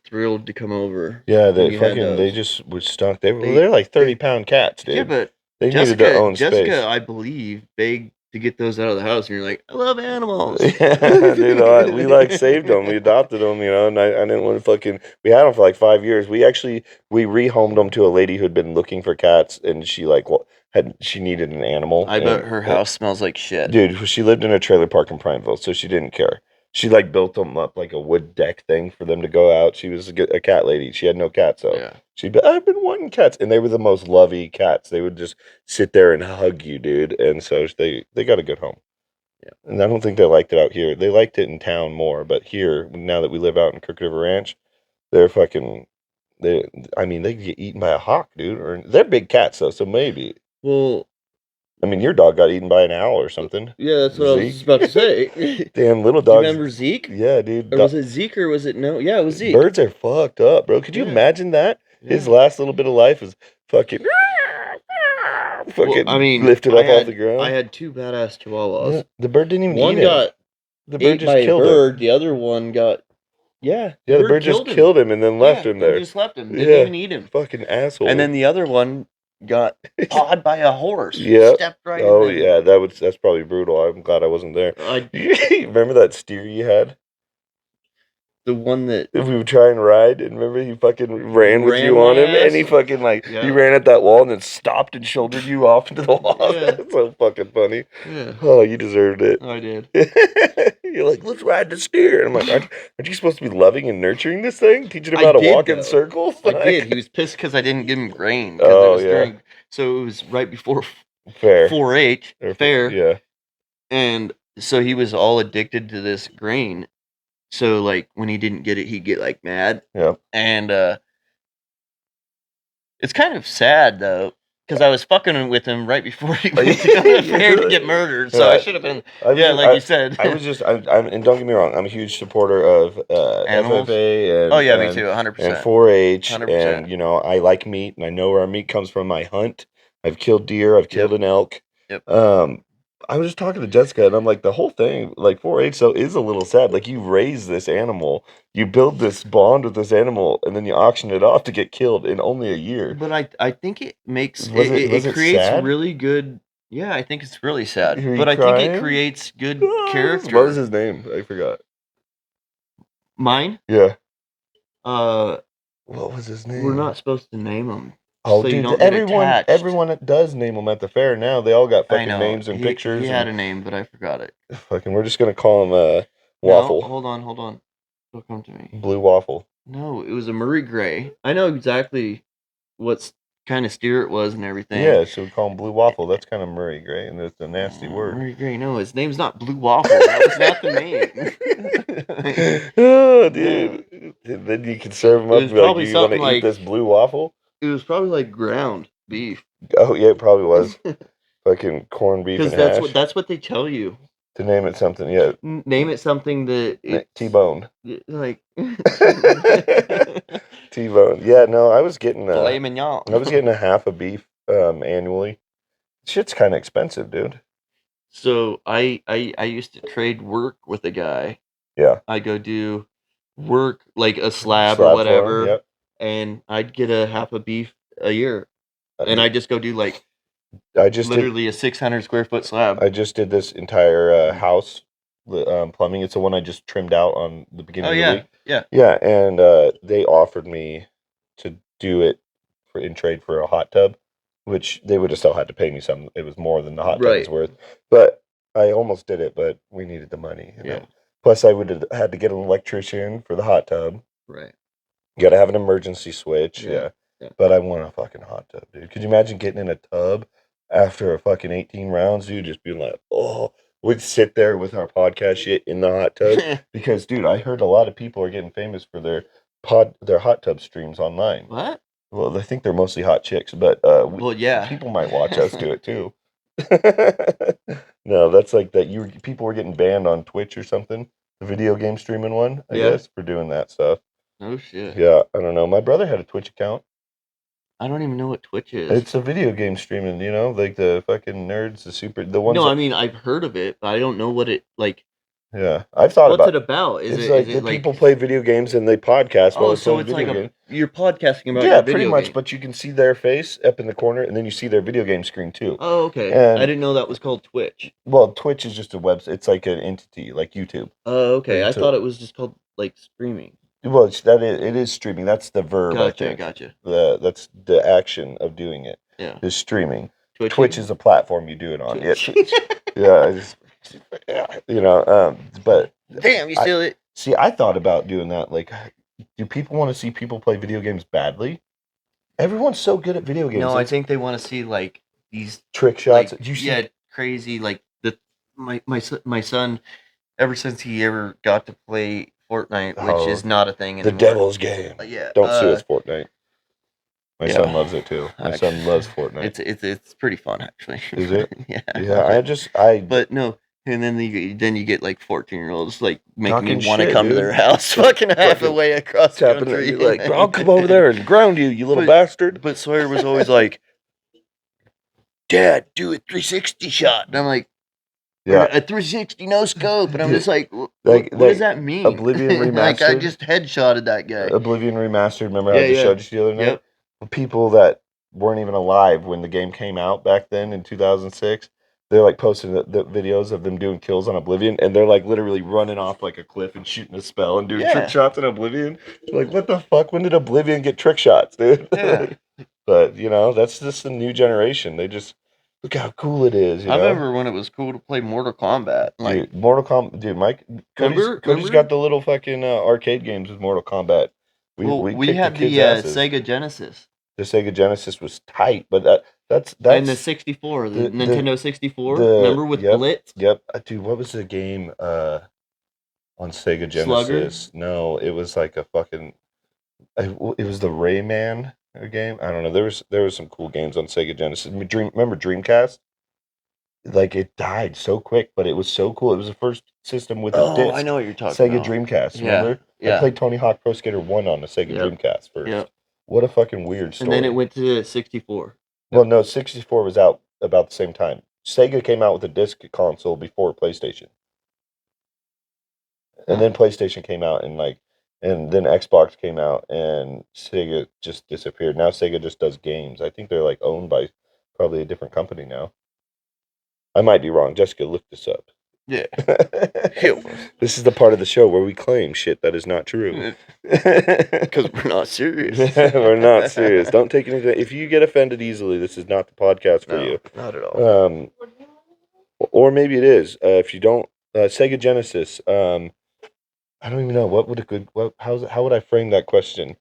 thrilled to come over. Yeah, they just were stunk. They're like 30-pound cats, dude. Yeah, but they needed their own space. Jessica, I believe, begged to get those out of the house, and you're like, I love animals. Yeah, dude, we like saved them. We adopted them, and I didn't want to fucking. We had them for like 5 years. We rehomed them to a lady who had been looking for cats, and she like she needed an animal. I bet her house smells like shit. Dude, she lived in a trailer park in Prineville, so she didn't care. She like built them up like a wood deck thing for them to go out. She was a cat lady. She had no cats, so Yeah. I've been wanting cats, and they were the most lovey cats. They would just sit there and hug you, dude. And so they got a good home. Yeah. And I don't think they liked it out here. They liked it in town more, but here, now that we live out in Crooked River Ranch, they're fucking. They get eaten by a hawk, dude. Or they're big cats though, so maybe. Well, I mean, your dog got eaten by an owl or something. Yeah, that's what I was about to say. Damn, little Do you dogs. remember Zeke? Yeah, dude. Or was it Zeke or was it no? Yeah, it was Zeke. Birds are fucked up, bro. Could you imagine that? Yeah. His last little bit of life is fucking lifted up off the ground. I had two badass chihuahuas. Yeah, the bird didn't even One eat got him. The bird ate just by a killed bird. him. The other one got Yeah, the bird just killed him and then left him there. Just left him. Didn't even eat him. Fucking asshole. And then the other one got pawed by a horse. Yeah. Stepped right Oh in. yeah, that's probably brutal. I'm glad I wasn't there. Remember that steer you had? The one that we would try and ride, and remember he fucking ran with you on him, and he fucking he ran at that wall and then stopped and shouldered you off into the wall. Yeah. That's so fucking funny. Yeah. Oh, you deserved it. I did. You're like, let's ride the steer. And I'm like, aren't you supposed to be loving and nurturing this thing, teaching him how to walk in circles? I did. He was pissed because I didn't give him grain. Oh yeah. So it was right before fair 4-H fair. Yeah. And so he was all addicted to this grain. So like when he didn't get it, he'd get like mad. Yeah. And it's kind of sad though, because I was fucking with him right before he went to go to the fair to get murdered. So I should have been. Like you said. I was just. I'm. And don't get me wrong. I'm a huge supporter of Animals? FFA and. Oh yeah, me too. 100%. And 4-H, 100%. and I like meat, and I know where our meat comes from. I hunt. I've killed deer. I've killed an elk. Yep. I was just talking to Jessica, and I'm like, the whole thing, like 4-H, so is a little sad. Like, you raise this animal, you build this bond with this animal, and then you auction it off to get killed in only a year. But I think it makes it creates sad? really good. Yeah, I think it's really sad. Are you But I crying? think it creates good character. What was his name? I forgot. Mine? Yeah. What was his name? We're not supposed to name them. Oh, so you dude, don't get attached. everyone that does name them at the fair now, they all got I fucking know. names and pictures. He had a name, but I forgot it. Fucking, we're just gonna call him Waffle. No, hold on. Don't come to me. Blue Waffle. No, it was a Murray Gray. I know exactly what kind of steer it was and everything. Yeah, so we call him Blue Waffle. That's kind of Murray Gray, and it's a nasty word. Murray Gray. No, his name's not Blue Waffle. That was not the name. Oh, dude. Then you can serve him up and be like, do you want to eat this Blue Waffle? It was probably like ground beef. Oh, yeah, it probably was. Fucking corned beef and hash. Because that's what they tell you. To name it something, yeah. Name it something that... T-bone. Like... T-bone. Yeah, no, I was getting... Filet mignon. I was getting a half a beef annually. Shit's kind of expensive, dude. So I used to trade work with a guy. Yeah. I go do work, like a slab or whatever. Yep. And I'd get a half a beef a year. And I just go do like... literally a 600 square foot slab. I just did this entire house plumbing. It's the one I just trimmed out on the beginning of the week. Yeah, and they offered me to do it in trade for a hot tub, which they would have still had to pay me some. It was more than the hot tub was worth. But I almost did it, but we needed the money. Plus, I would have had to get an electrician for the hot tub. Right. You got to have an emergency switch. Yeah. But I want a fucking hot tub, dude. Could you imagine getting in a tub after a fucking 18 rounds, dude? Just being like, oh, we'd sit there with our podcast shit in the hot tub. Because, dude, I heard a lot of people are getting famous for their hot tub streams online. What? Well, I think they're mostly hot chicks, but people might watch us do it too. No, that's like that. People were getting banned on Twitch or something. The video game streaming one, I guess, for doing that stuff. Oh shit. Yeah, I don't know. My brother had a Twitch account. I don't even know what Twitch is. It's a video game streaming, like the fucking nerds, the ones. No, I mean I've heard of it, but I don't know what it like. Yeah, I've thought What's about. it about? It's like the people play video games and they podcast while Oh, they're so playing it's like video games. you're podcasting about Yeah, your pretty video much. game. But you can see their face up in the corner, and then you see their video game screen too. Oh, okay. And I didn't know that was called Twitch. well, Twitch is just a website. It's like an entity, like YouTube. Oh, okay. I It's a- thought it was just called like streaming. Well, it is streaming. That's the verb. I think. Gotcha. That's the action of doing it. Yeah. Is streaming. Twitch Twitch is a platform you do it on. Twitch. But Damn, you steal it. see, I thought about doing that. Like, do people want to see people play video games badly? Everyone's so good at video games. No, I think they want to see like these trick shots. Like, Do you see? crazy. Like my son, ever since he ever got to play Fortnite, which is not a thing anymore. The devil's game. Yeah. Don't sue us, Fortnite. My Yeah. son loves it too. My son loves Fortnite. It's pretty fun actually. Is it? Yeah. Yeah, But no, and then you get like 14-year-olds like making Talking me want to shit, come to dude. their house, fucking half Fucking away across the tapping at country. you like, I'll come over there and ground you, you little bastard. But Sawyer was always like, "Dad, do a 360 shot," and I'm like, Yeah. a 360 no scope, and I'm just like, what Like- does that mean? Oblivion Like I Remastered? just headshotted that guy. Oblivion Remastered. Remember how Yeah, I just yeah. showed you the other night? Yep. The people that weren't even alive when the game came out back then in 2006, they're like posting the videos of them doing kills on Oblivion, and they're like literally running off like a cliff and shooting a spell and doing Yeah. trick shots in Oblivion. Like, what the fuck? When did Oblivion get trick shots, dude? Yeah. But that's just the new generation. They just look how cool it is. I remember when it was cool to play Mortal Kombat. Like, Dude, Mortal Kombat, dude. Cody's Remember? got the little fucking arcade games with Mortal Kombat. we kicked had the kids' asses. Sega Genesis The Sega Genesis was tight, but that's and the 64, the Nintendo 64. Remember with Blitz? Yep, dude. What was the game on Sega Genesis? Slugger? No, it was like a fucking. It was the Rayman game. I don't know. There was some cool games on Sega Genesis. Remember Dreamcast? Like it died so quick, but it was so cool. It was the first system with a disc. I know what you're talking Sega about. Dreamcast. Yeah, Remember? yeah. I played Tony Hawk Pro Skater 1 on the Sega Yep. Dreamcast first. Yep. What a fucking weird story. And then it went to 64. Well, no, 64 was out about the same time. Sega came out with a disc console before PlayStation. And then PlayStation came out and then Xbox came out and Sega just disappeared. Now Sega just does games. I think they're like owned by probably a different company now. I might be wrong. Jessica, look this up. Yeah. This is the part of the show where we claim shit that is not true. Because we're not serious. We're not serious. Don't take anything. If you get offended easily, this is not the podcast for you. Not at all. Or maybe it is. If you don't, Sega Genesis. I don't even know how would I frame that question?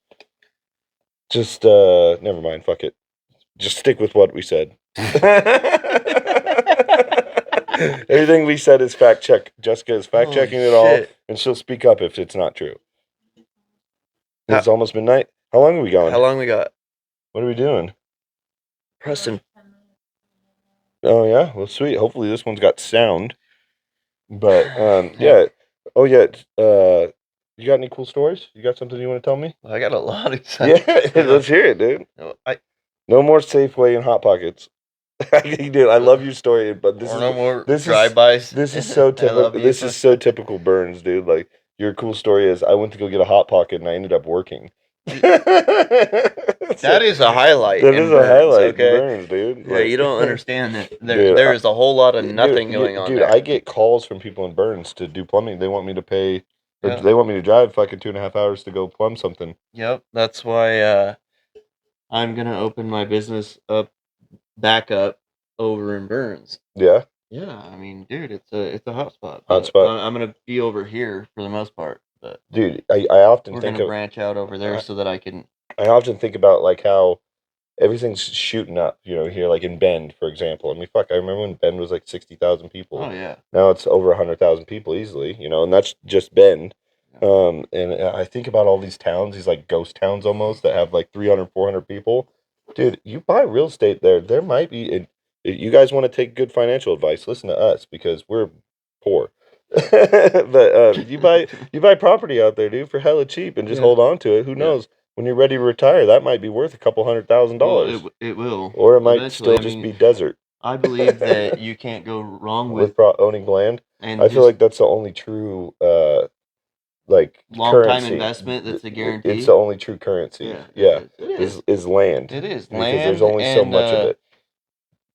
Just never mind. Fuck it. Just stick with what we said. Everything we said is fact check. Jessica is fact checking it all, and she'll speak up if it's not true. It's almost midnight. How long are we going? How long we got? What are we doing? Preston. Oh yeah, well sweet. Hopefully this one's got sound. But yeah. Oh yeah. You got any cool stories? You got something you want to tell me? I got a lot of Yeah, let's hear it, dude. No more Safeway and Hot Pockets. Dude, I love your story, but this is no more this drive-bys. This is so typical. This is so typical Burns, dude. Like your cool story is, I went to go get a Hot Pocket and I ended up working. That is a highlight. That is a highlight, okay? Burns, dude. Yeah, you don't understand that there is a whole lot of nothing going on. Dude, there. I get calls from people in Burns to do plumbing. They want me to pay. Or Yeah. They want me to drive fucking 2.5 hours to go plumb something. Yep, that's why I'm gonna open my business back up over in Burns. Yeah. Yeah, I mean, dude, it's a hot spot. Hot spot. I'm gonna be over here for the most part, but Dude, I often we're think gonna of branch out over there so that I can. I often think about like how everything's shooting up, here like in Bend, for example. I mean, fuck, I remember when Bend was like 60,000 people. Oh yeah. Now it's over 100,000 people easily, and that's just Bend. And I think about all these towns, these like ghost towns almost, that have like 300, 400 people. Dude, you buy real estate there might be, you guys want to take good financial advice, listen to us because we're poor. But you buy property out there, dude, for hella cheap and just hold on to it. Who knows? When you're ready to retire, that might be worth $200,000. It will. Or it might Eventually, still just be desert. I believe that you can't go wrong with owning land. and I feel like that's the only true like long time currency. investment that's a guarantee. It's the only true currency. Yeah, Yeah, it is. is land. It is because land. there's only so much of it.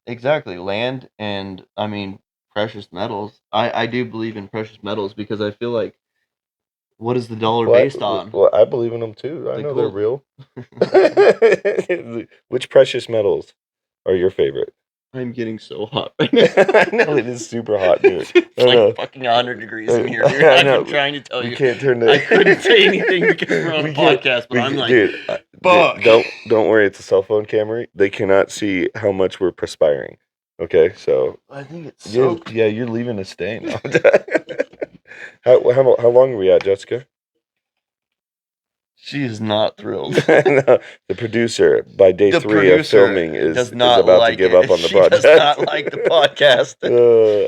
Exactly, land, and I mean precious metals. I do believe in precious metals because I feel like what is the dollar based on? Well, I believe in them too. I know gold. they're real. Which precious metals are your favorite? I'm getting so hot right now. I know it is super hot, dude. It's like fucking 100 degrees in here, dude. I've been trying to tell you. Can't turn the. I couldn't say anything because we're on a podcast, but I'm like, dude, fuck. Don't worry. It's a cell phone camera. They cannot see how much we're perspiring. Okay, so I think it's soaked. Yeah, you're leaving a stain. How long are we at, Jessica? She is not thrilled. No, the producer, by day 3 of filming, is about to give up on the project. She does not like the podcast.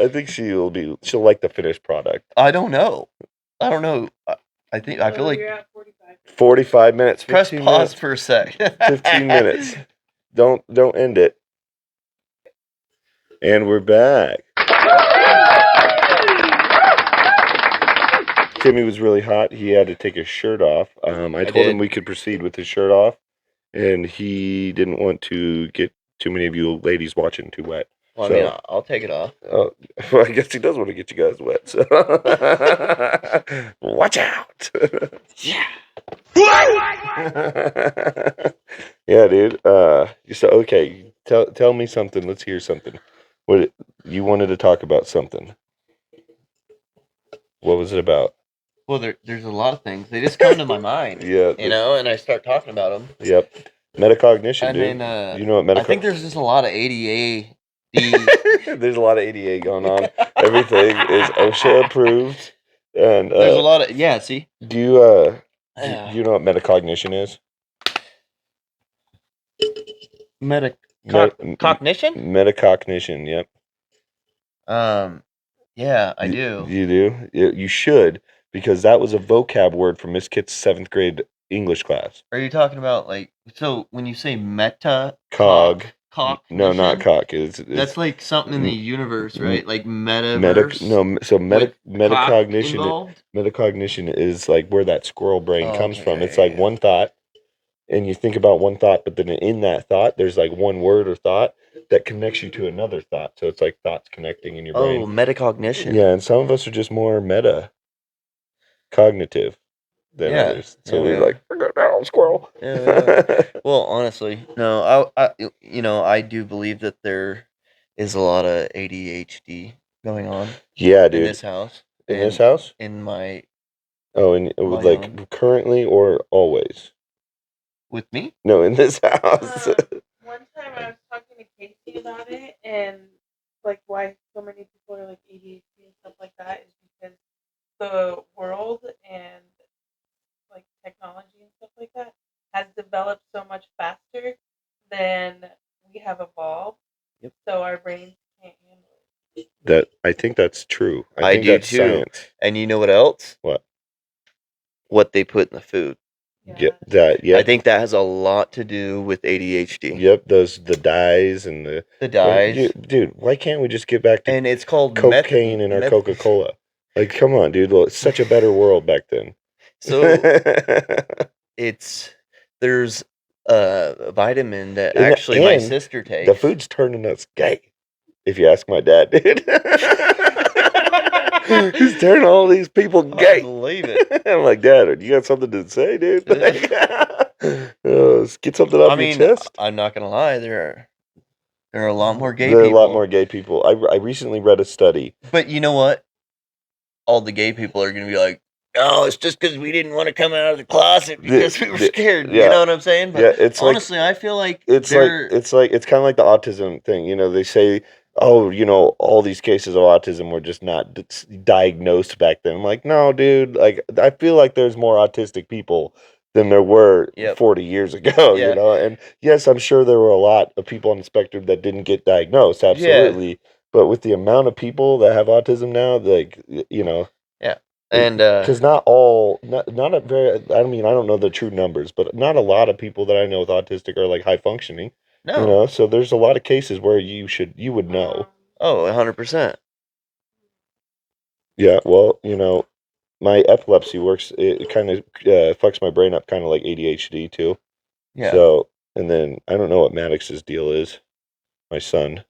I think she'll like the finished product. I don't know. I feel like you're at 45 minutes. Press pause minutes, for a sec. 15 minutes. Don't end it. And we're back. Timmy was really hot. He had to take his shirt off. I told him we could proceed with his shirt off, and he didn't want to get too many of you ladies watching too wet. Well, I mean, I'll take it off. Well, I guess he does want to get you guys wet. So watch out. Yeah. Yeah, dude. So okay, tell me something. Let's hear something. What you wanted to talk about? Something. What was it about? Well, there's a lot of things. They just come to my mind. Yeah. And I start talking about them. Yep. Metacognition, dude. Then, you know what metacognition? I think there's just a lot of ADA. There's a lot of ADA going on. Everything is OSHA approved, and there's a lot of See. Do you you know what metacognition is? Cognition? Metacognition. Yep. Yeah, I do. You do? You should, because that was a vocab word for Miss Kit's 7th grade English class. Are you talking about so when you say cog? No, not cock. That's like something in the universe, right? Like metaverse. Metacognition. Metacognition is like where that squirrel brain comes from. It's like one thought, and you think about one thought, but then in that thought, there's like one word or thought that connects you to another thought. So it's like thoughts connecting in your brain. Oh, metacognition. Yeah, and some of us are just more cognitive than others. So we're like, down, squirrel. Yeah. Well, honestly, no, I do believe that there is a lot of ADHD going on. Yeah, dude. In this house. This house? In my. Oh, and like currently or always? With me? No, in this house. One time I was talking to Casey about it, and like why so many people are like ADHD and stuff like that is because the world and like technology and stuff like that has developed so much faster than we have evolved. Yep. So our brains can't handle it. That I think that's true. I think do that's too. Science. And you know what else? What? What they put in the food. Yeah, I think that has a lot to do with ADHD. Yep, the dyes and the dyes. Dude, why can't we just get back to and it's called cocaine in our Coca-Cola? Like, come on, dude. Well, it's such a better world back then. So there's a vitamin that actually my sister takes. The food's turning us gay, if you ask my dad, dude. He's turning all these people gay. I believe it. I'm like, Dad, you got something to say, dude? Let's get something off your chest. I'm not gonna lie, there are a lot more gay people. There are a lot more gay people. I recently read a study. But you know what? All the gay people are gonna be like, oh, it's just because we didn't want to come out of the closet because we were scared. Yeah. You know what I'm saying? But it's honestly, I feel like it's kind of like the autism thing. You know, they say, oh, all these cases of autism were just not diagnosed back then. I'm like, no, dude. Like, I feel like there's more autistic people than there were 40 years ago. You know, and yes, I'm sure there were a lot of people on the spectrum that didn't get diagnosed. Absolutely. Yeah. But with the amount of people that have autism now, like, and because not a very, I mean, I don't know the true numbers, but not a lot of people that I know with autistic are like high functioning. No. You know, so there's a lot of cases where you would know. Oh, 100%. Yeah, well, you know, my epilepsy works. It kind of fucks my brain up, kind of like ADHD too. Yeah. So, and then I don't know what Maddox's deal is. My son,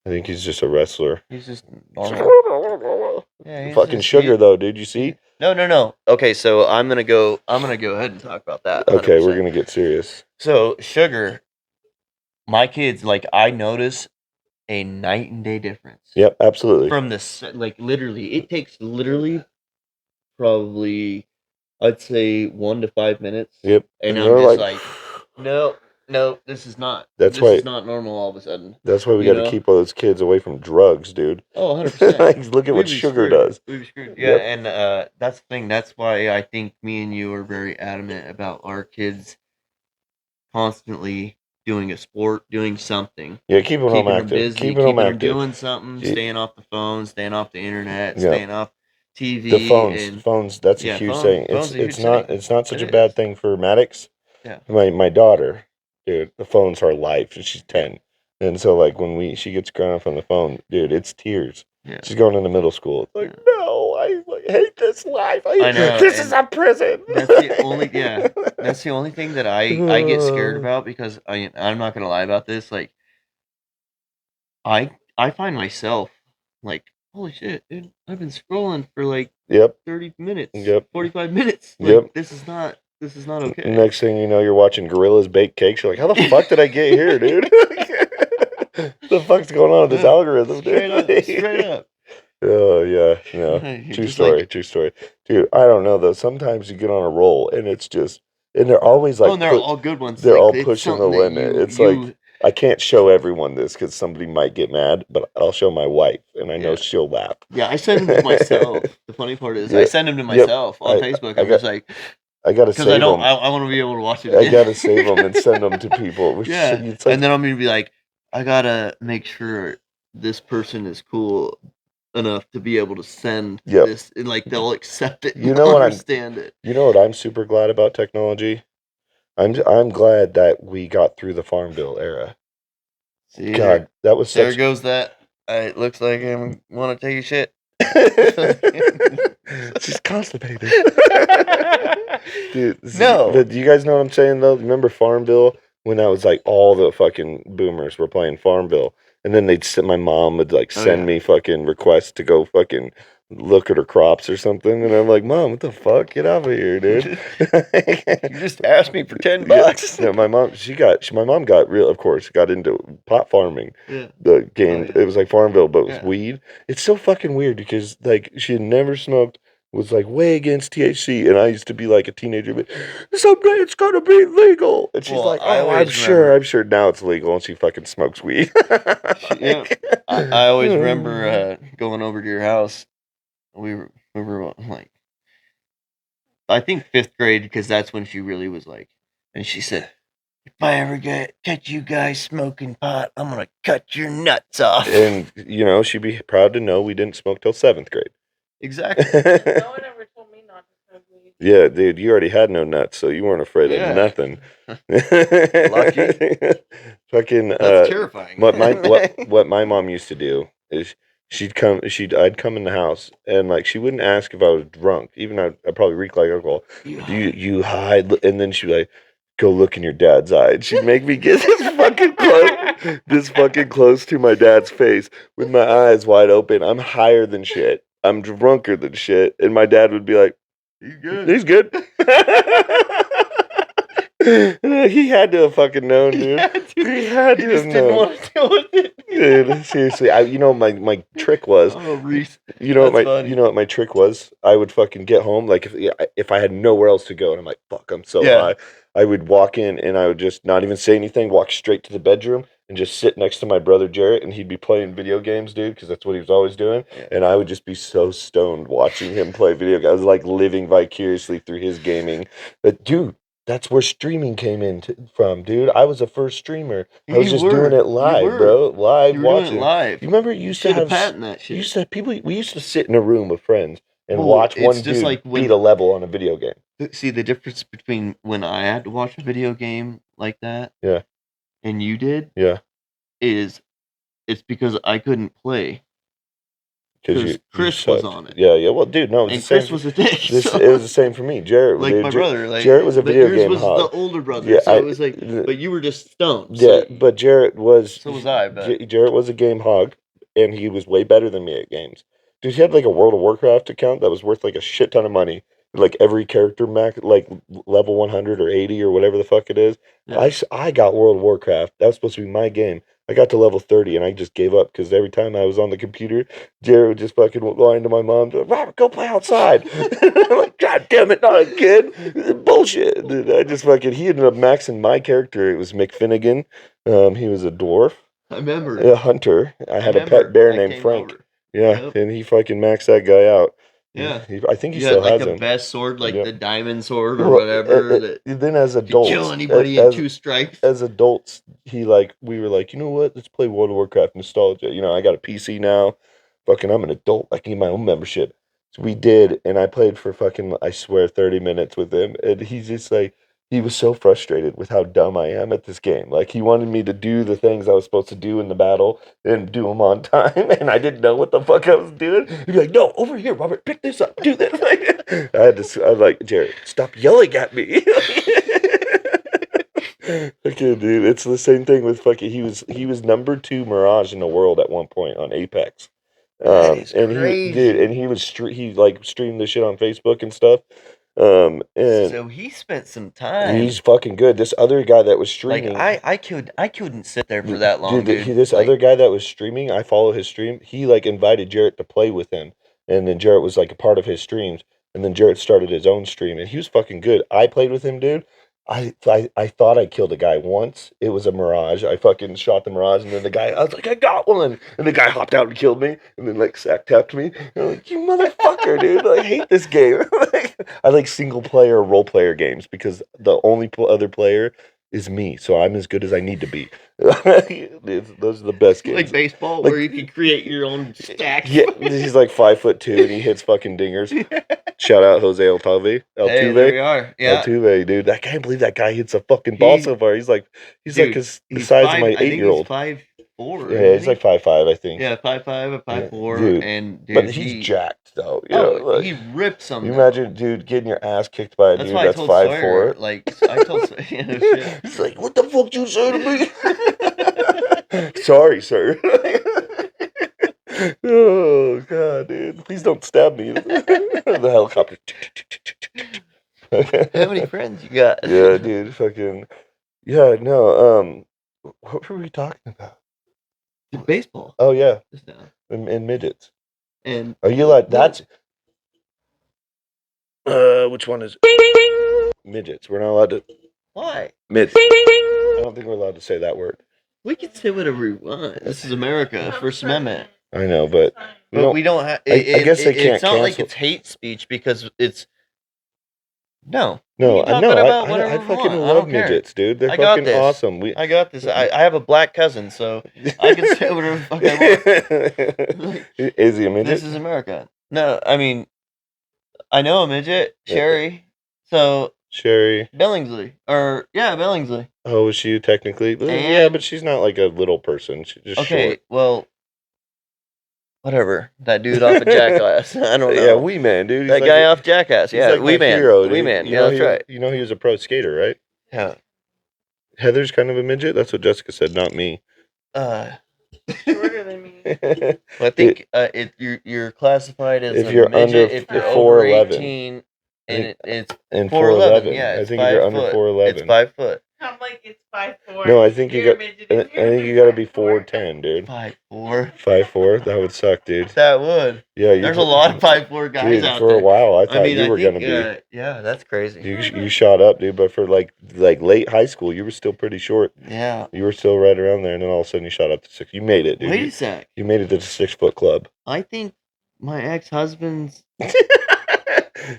I think he's just a wrestler. He's just normal. Yeah, Fucking Sugar though, dude. You see? No. Okay, so I'm gonna go ahead and talk about that. 100%. Okay, we're gonna get serious. So Sugar, my kids, like, I notice a night and day difference. Yep, absolutely. From this, like, literally, it takes probably, I'd say 1 to 5 minutes. Yep. And I'm just like, no, this is not. This is not normal. All of a sudden. That's why we got to keep all those kids away from drugs, dude. Oh, 100%. Like, look at what Sugar does. We'd be screwed. Yeah, yep. And that's the thing. That's why I think me and you are very adamant about our kids constantly doing a sport, doing something. Yeah, keeping them active. Busy, keeping them active. Doing something, staying off the phone, staying off the internet, staying off TV. The phones. That's a huge thing. It's not such a bad thing for Maddox. Yeah. My daughter, dude, the phone's her life, and she's 10. And so, like, when she gets grown up on the phone, dude, it's tears. Yeah. She's going into middle school. It's like, no, I hate this life. I know. This is a prison. That's the only, that's the only thing that I get scared about, because I'm not gonna lie about this. Like, I find myself like, holy shit, dude, I've been scrolling for like 30 minutes, 45 minutes. Like, this is not okay. Next thing you know, you're watching Gorillas bake cakes. You're like, how the fuck did I get here, dude? The fuck's going on with this algorithm, dude? Straight up. Oh yeah, no. True story. Dude, I don't know though. Sometimes you get on a roll and it's just, and they're always like, and they're all good ones. They're all pushing the limit. It's like, I can't show everyone this because somebody might get mad, but I'll show my wife, and I know she'll laugh. Yeah, I send them to myself. The funny part is, I send them to myself on Facebook. I'm just like, I gotta save them. I want to be able to watch it. I gotta save them and send them to people. Yeah, and then I'm gonna be like, I gotta make sure this person is cool enough to be able to send this, and like they'll accept it. You know what? Understand it. You know what I'm super glad about technology? I'm glad that we got through the Farm Bill era. See, God, that was there goes that. It looks like I want to take a shit. She's constipated. Dude, do you guys know what I'm saying though? Remember Farm Bill, when that was like all the fucking boomers were playing Farm Bill, and then my mom would like send me fucking requests to go fucking look at her crops or something, and I'm like, Mom, what the fuck? Get out of here, dude. You just asked me for $10. Yeah, my mom got got into pot farming. Yeah. The game, it was like Farmville, but with weed. It's so fucking weird because like she had never smoked, was like way against THC, and I used to be like a teenager, but someday it's gonna be legal. And she's like, oh, I'm sure now it's legal, and she fucking smokes weed. I always remember going over to your house. We were like, I think 5th grade, because that's when she really was like, and she said, if I ever catch you guys smoking pot, I'm gonna cut your nuts off. And you know, she'd be proud to know we didn't smoke till 7th grade. Exactly. No one ever told me not to smoke weed. Yeah, dude, you already had no nuts, so you weren't afraid of nothing. Lucky. Fucking. That's terrifying. What my mom used to do is I'd come in the house, and like she wouldn't ask if I was drunk, even I'd probably reek like alcohol. You hide, and then she'd like, go look in your dad's eye. And she'd make me get this fucking close to my dad's face with my eyes wide open. I'm higher than shit. I'm drunker than shit, and my dad would be like, "He's good. He's good." He had to have fucking known, dude. He had to have known. Didn't want to deal with it. Dude, seriously, my trick was. Oh, Reese. You know what my trick was? I would fucking get home, like if I had nowhere else to go, and I'm like, fuck, I'm so high. I would walk in, and I would just not even say anything, walk straight to the bedroom, and just sit next to my brother Jarrett, and he'd be playing video games, dude, because that's what he was always doing. Yeah. And I would just be so stoned watching him play video games. I was like living vicariously through his gaming. But dude, that's where streaming came in from, dude. I was the first streamer. I was just doing it live, bro. Live watching. Doing it live. You remember you used to have patent that shit. We used to sit in a room with friends and watch one dude like beat a level on a video game. See the difference between when I had to watch a video game like that, and you did, Yeah. it's because I couldn't play. Because Chris was on it. Yeah. Well, dude, no, it was And the same Chris was a dick. It was the same for me. Jarrett, like dude, my brother. Like Jarrett was a but video yours game was hog. the older brother, Yeah, so it was like. But you were just stoned. Yeah, So but Jarrett was. So was I. But Jarrett was a game hog, and he was way better than me at games. Dude, he had like a World of Warcraft account that was worth like a shit ton of money. Like every character max, like level 100 or 80 or whatever the fuck it is. yeah. I got World of Warcraft. That was supposed to be my game. I got to level 30 and I just gave up because every time I was on the computer, Jared would just fucking lie to my mom, Robert, go play outside. I'm like, God damn it, not again. Bullshit. Dude, he ended up maxing my character. It was McFinnigan. He was a dwarf, I remember. a hunter. I had a pet bear named Frank. Over. Yeah, Yep. and he fucking maxed that guy out. Yeah. I think he You still had like has the him. best sword, like Yep. the diamond sword or whatever. That Then as could adults, kill anybody in 2 strikes. as adults, we were like, you know what? Let's play World of Warcraft nostalgia. You know, I got a PC now. Fucking, I'm an adult. I can get my own membership. So we did, and I played for fucking, I swear, 30 minutes with him. And he's just like, he was so frustrated with how dumb I am at this game. Like, he wanted me to do the things I was supposed to do in the battle and do them on time, and I didn't know what the fuck I was doing. He'd be like, no, over here, Robert, pick this up, do this. I was like, Jared, stop yelling at me. Okay, dude, it's the same thing with fucking. He was number 2 Mirage in the world at one point on Apex. That is and crazy. he was streamed the shit on Facebook and stuff. And So he spent some time. he's fucking good. This other guy that was streaming, Like I couldn't sit there for that long, dude. This other guy that was streaming, I follow his stream. He like invited Jarrett to play with him, and then Jarrett was like a part of his streams. And then Jarrett started his own stream, and he was fucking good. I played with him, dude. I thought I killed a guy once. It was a Mirage. I fucking shot the Mirage, and then I was like, I got one. And the guy hopped out and killed me, and then like sack tapped me. And I'm like, you motherfucker, dude. I hate this game. I like single player role player games because the only other player is me, so I'm as good as I need to be. Those are the best games. Like baseball, where you can create your own stacks. Yeah, he's like 5'2" and he hits fucking dingers. Shout out Jose Altuve. Hey, there we are. Yeah. Altuve, dude. I can't believe that guy hits a fucking ball so far. He's like the size of my 8-year-old. 5'4". Yeah, he's like 5'5", I think. Yeah, 5'5" or 5'4", dude. and dude, but he's jacked though. You know, like, he ripped some. You imagine, dude, getting your ass kicked by a That's dude why that's I told 5'4". Sawyer, like I told Sawyer, shit. He's like, what the fuck you say to me? Sorry, sir. Oh god, dude! Please don't stab me. The helicopter. How many friends you got? Yeah, dude. Fucking. Yeah, no. What were we talking about? Baseball. Oh yeah, Just now. and midgets. And are you allowed? That's. Which one is midgets? We're not allowed to. Why? Midgets. I don't think we're allowed to say that word. We can say whatever we want. This is America, First Amendment. I know, but we don't have. I guess they can't. It's not like it's hate speech because it's. No. No, I know. I fucking love midgets, dude. They're fucking awesome. I got this. I have a black cousin, so I can say whatever the fuck I want. Is he a midget? This is America. No, I mean, I know a midget, Sherry. So Sherry Billingsley, Billingsley. Oh, is she technically? Yeah, but she's not like a little person. She's just short. Well, whatever. That dude off of Jackass. I don't know. Yeah, Wee Man, dude. That guy off Jackass. Yeah, like Wee Man. Hero, Wee Man. Yeah, that's right. You know he was a pro skater, right? Yeah. Heather's kind of a midget. That's what Jessica said, not me. Shorter than me. Well, I think you're classified as if a you're midget under if you're 4'11". over 18, and it's 4'11". Yeah, I it's think if you're under 4'11". It's 5 foot. I'm like, it's 5'4". No, I think You're I think you got to be 4'10", dude. 5'4". 5'4". That would suck, dude. That would. Yeah, there's a lot of 5'4" guys dude, out for there. a while, I thought you were gonna be. Yeah, that's crazy. You shot up, dude. But for like late high school, you were still pretty short. Yeah. You were still right around there, and then all of a sudden you shot up to 6. You made it, dude. Wait a sec. You made it to the 6-foot club. I think my ex-husband's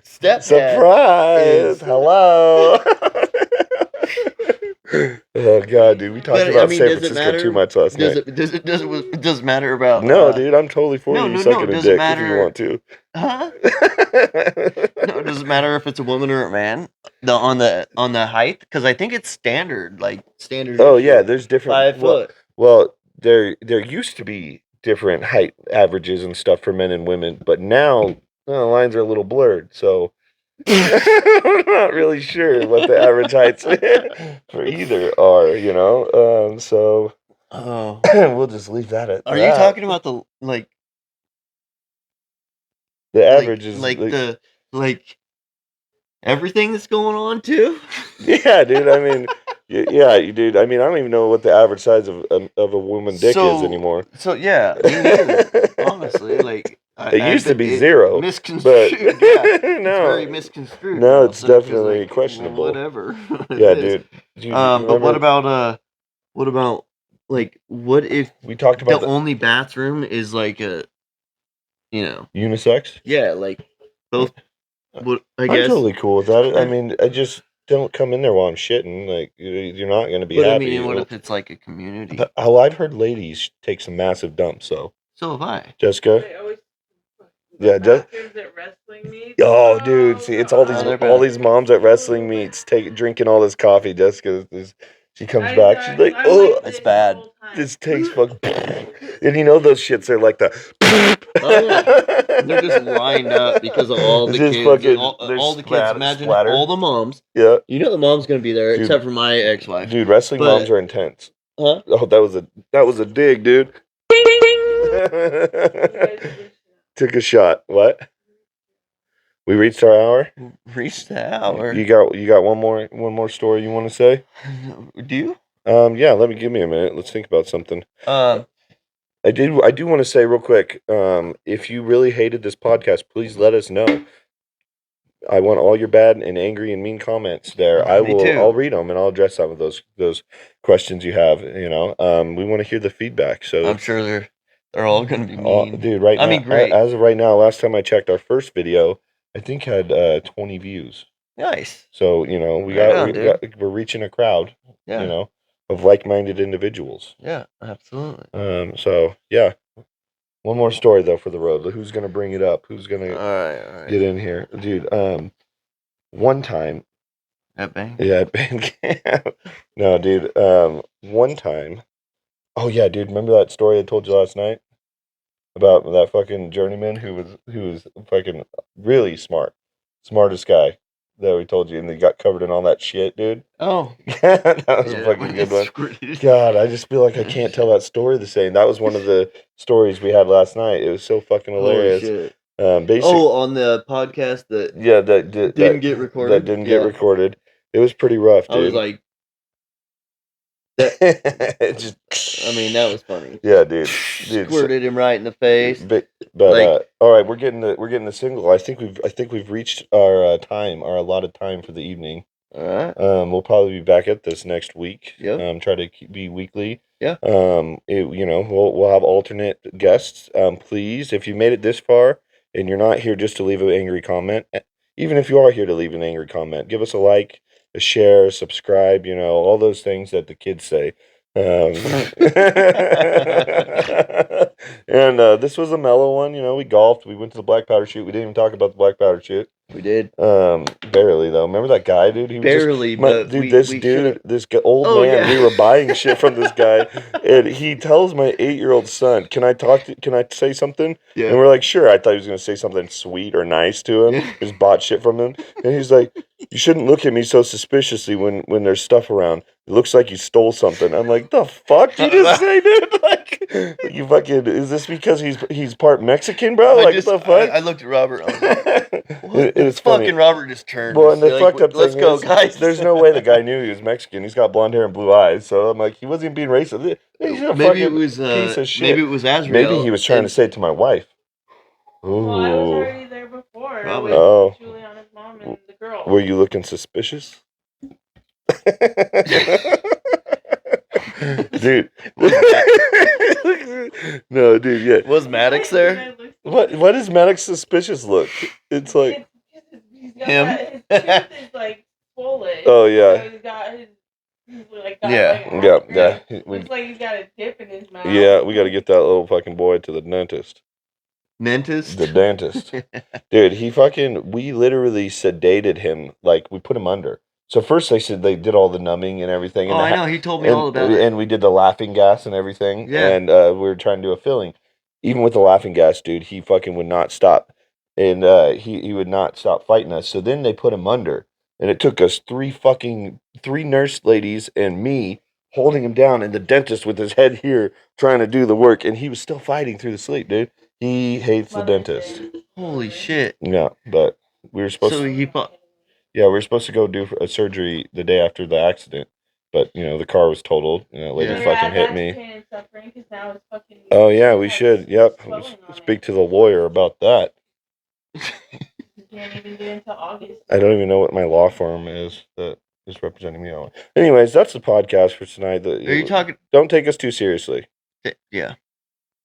stepdad Surprise! Hello. Oh god, dude, we talked But, about I mean, San does it Francisco too matter? much last Does night. it matter about? No, dude, I'm totally for no, you no, sucking a does it dick if you matter? want to. Huh? No, does it matter if it's a woman or a man? On the height, because I think it's standard, like standard. Oh is yeah, like there's different. 5 foot. Well, there used to be different height averages and stuff for men and women, but now the lines are a little blurred. So I'm not really sure what the average heights for either are. So Oh, we'll just leave that at are that. you talking about the like? The average is like the like everything that's going on too? Yeah, dude. I mean, yeah, dude. I mean, I don't even know what the average size of a woman dick is anymore. So yeah, me neither. Honestly, like It used to be 0, misconstrued. but Yeah, it's no, very misconstrued. no, now, it's so 'cause, definitely like, questionable. Whatever. Yeah, It is. dude. Do you But what remember about like what if we talked the about only bathroom is like a unisex? yeah, like both would I I'm guess. totally cool with that. I mean, I just don't come in there while I'm shitting. Like, you're not going to be But I happy. mean, what if it's like a community? But, I've heard ladies take some massive dumps. So, So have I. Jessica. They always Yeah, bathrooms at wrestling meets. Oh, dude, see, it's all these they're all bad. these moms at wrestling meets drinking all this coffee. Jessica, she comes back, she's like, "Oh, It's bad. this tastes fuck." And those shits are like the. Oh yeah, they're just lined up because of all the It's just kids. fucking- all the they're kids. Imagine splattered. all the moms. Yeah, You know the mom's gonna be there, Dude. except for my ex-wife. dude, wrestling But- moms are intense. Huh? Oh, that was a dig, dude. Took a shot. What? We reached our hour. Reached the hour. You got one more story you want to say? Do you? Yeah. Give me a minute. Let's think about something. I do want to say real quick. If you really hated this podcast, please let us know. I want all your bad and angry and mean comments there. Me too. I'll read them and I'll address some of those questions you have. We want to hear the feedback. So I'm sure they're all gonna be mean. dude, right now, I mean, great. As of right now, last time I checked, our first video, I think had 20 views. Nice. So we're reaching a crowd. Yeah. Of like-minded individuals. Yeah. Absolutely. So yeah. One more story though for the road. Who's gonna bring it up? Who's gonna All right. get in here, dude? One time. At bang. Yeah, at band camp. No, dude. One time. Oh yeah, dude. Remember that story I told you last night about that fucking journeyman who was fucking really smartest guy that we told you, and they got covered in all that shit, dude. Oh, That was a fucking good one. God, I just feel like I can't tell that story the same. That was one of the stories we had last night. It was so fucking hilarious. Holy shit. Basically, on the podcast that yeah, that didn't get recorded. That didn't get recorded. It was pretty rough, dude. I was like, just. I mean, that was funny. Yeah, dude. Squirted him right in the face. But all right, we're getting the single. I think we've reached our time, our allotted time for the evening. All right. We'll probably be back at this next week. Yep. Try to be weekly. Yeah. We'll have alternate guests. Please, if you made it this far and you're not here just to leave an angry comment, even if you are here to leave an angry comment, give us a like, a share, subscribe. All those things that the kids say. And this was a mellow one. We golfed. We went to the black powder shoot. We didn't even talk about the black powder shoot. We did. Barely though. Remember that guy, dude? He was Barely, but dude. should've- This old Oh, man. yeah. We were buying shit from this guy, and he tells my 8-year-old son, "Can I say something?" Yeah. And we're like, "Sure." I thought he was gonna say something sweet or nice to him. Yeah. Just bought shit from him, and he's like, "You shouldn't look at me so suspiciously when there's stuff around. It looks like you stole something." I'm like, "The fuck did you just say, dude? Like, you fucking is this because he's part Mexican, bro? Like, what the fuck?" I looked at Robert. I was like, It's funny. fucking Robert just turned. Well, and the Like, fucked up let's thing go, is, guys. there's no way the guy knew he was Mexican. He's got blonde hair and blue eyes. So I'm like, he wasn't being racist. He's a Maybe fucking it was. piece of shit. Maybe it was Azrael. Maybe he was trying to say it to my wife. Ooh. Well, I was already there before Probably. with Oh. Juliana's mom and the girl. Were you looking suspicious? Dude. No, dude, yeah. Was Maddox there? What does Maddox suspicious look? It's like, He's got Him? His tooth is like swollen. oh yeah. So he's got his Like, Yeah. Looks like he's got a dip in his mouth. Yeah, we got to get that little fucking boy to the dentist. Dentist? The dentist. Dude, we literally sedated him. Like, we put him under. So first they said they did all the numbing and everything. Oh, And I know. He told me all about it. And we did the laughing gas and everything. Yeah. And we were trying to do a filling. Even with the laughing gas, dude, he fucking would not stop. And he would not stop fighting us. So then they put him under. And it took us three nurse ladies and me holding him down, and the dentist with his head here trying to do the work. And he was still fighting through the sleep, dude. He hates the dentist. Holy shit. Yeah, but we were supposed So to. he fought. Yeah, we were supposed to go do a surgery the day after the accident, but the car was totaled, and that lady Yeah. fucking hit that's me. pain and suffering, 'cause now it's fucking. Oh yeah, we should. Yep, swelling on speak it. to the lawyer about that. You can't even do it until August. I don't even know what my law firm is that is representing me on. Anyways, that's the podcast for tonight. Are you talking? Don't take us too seriously. Yeah.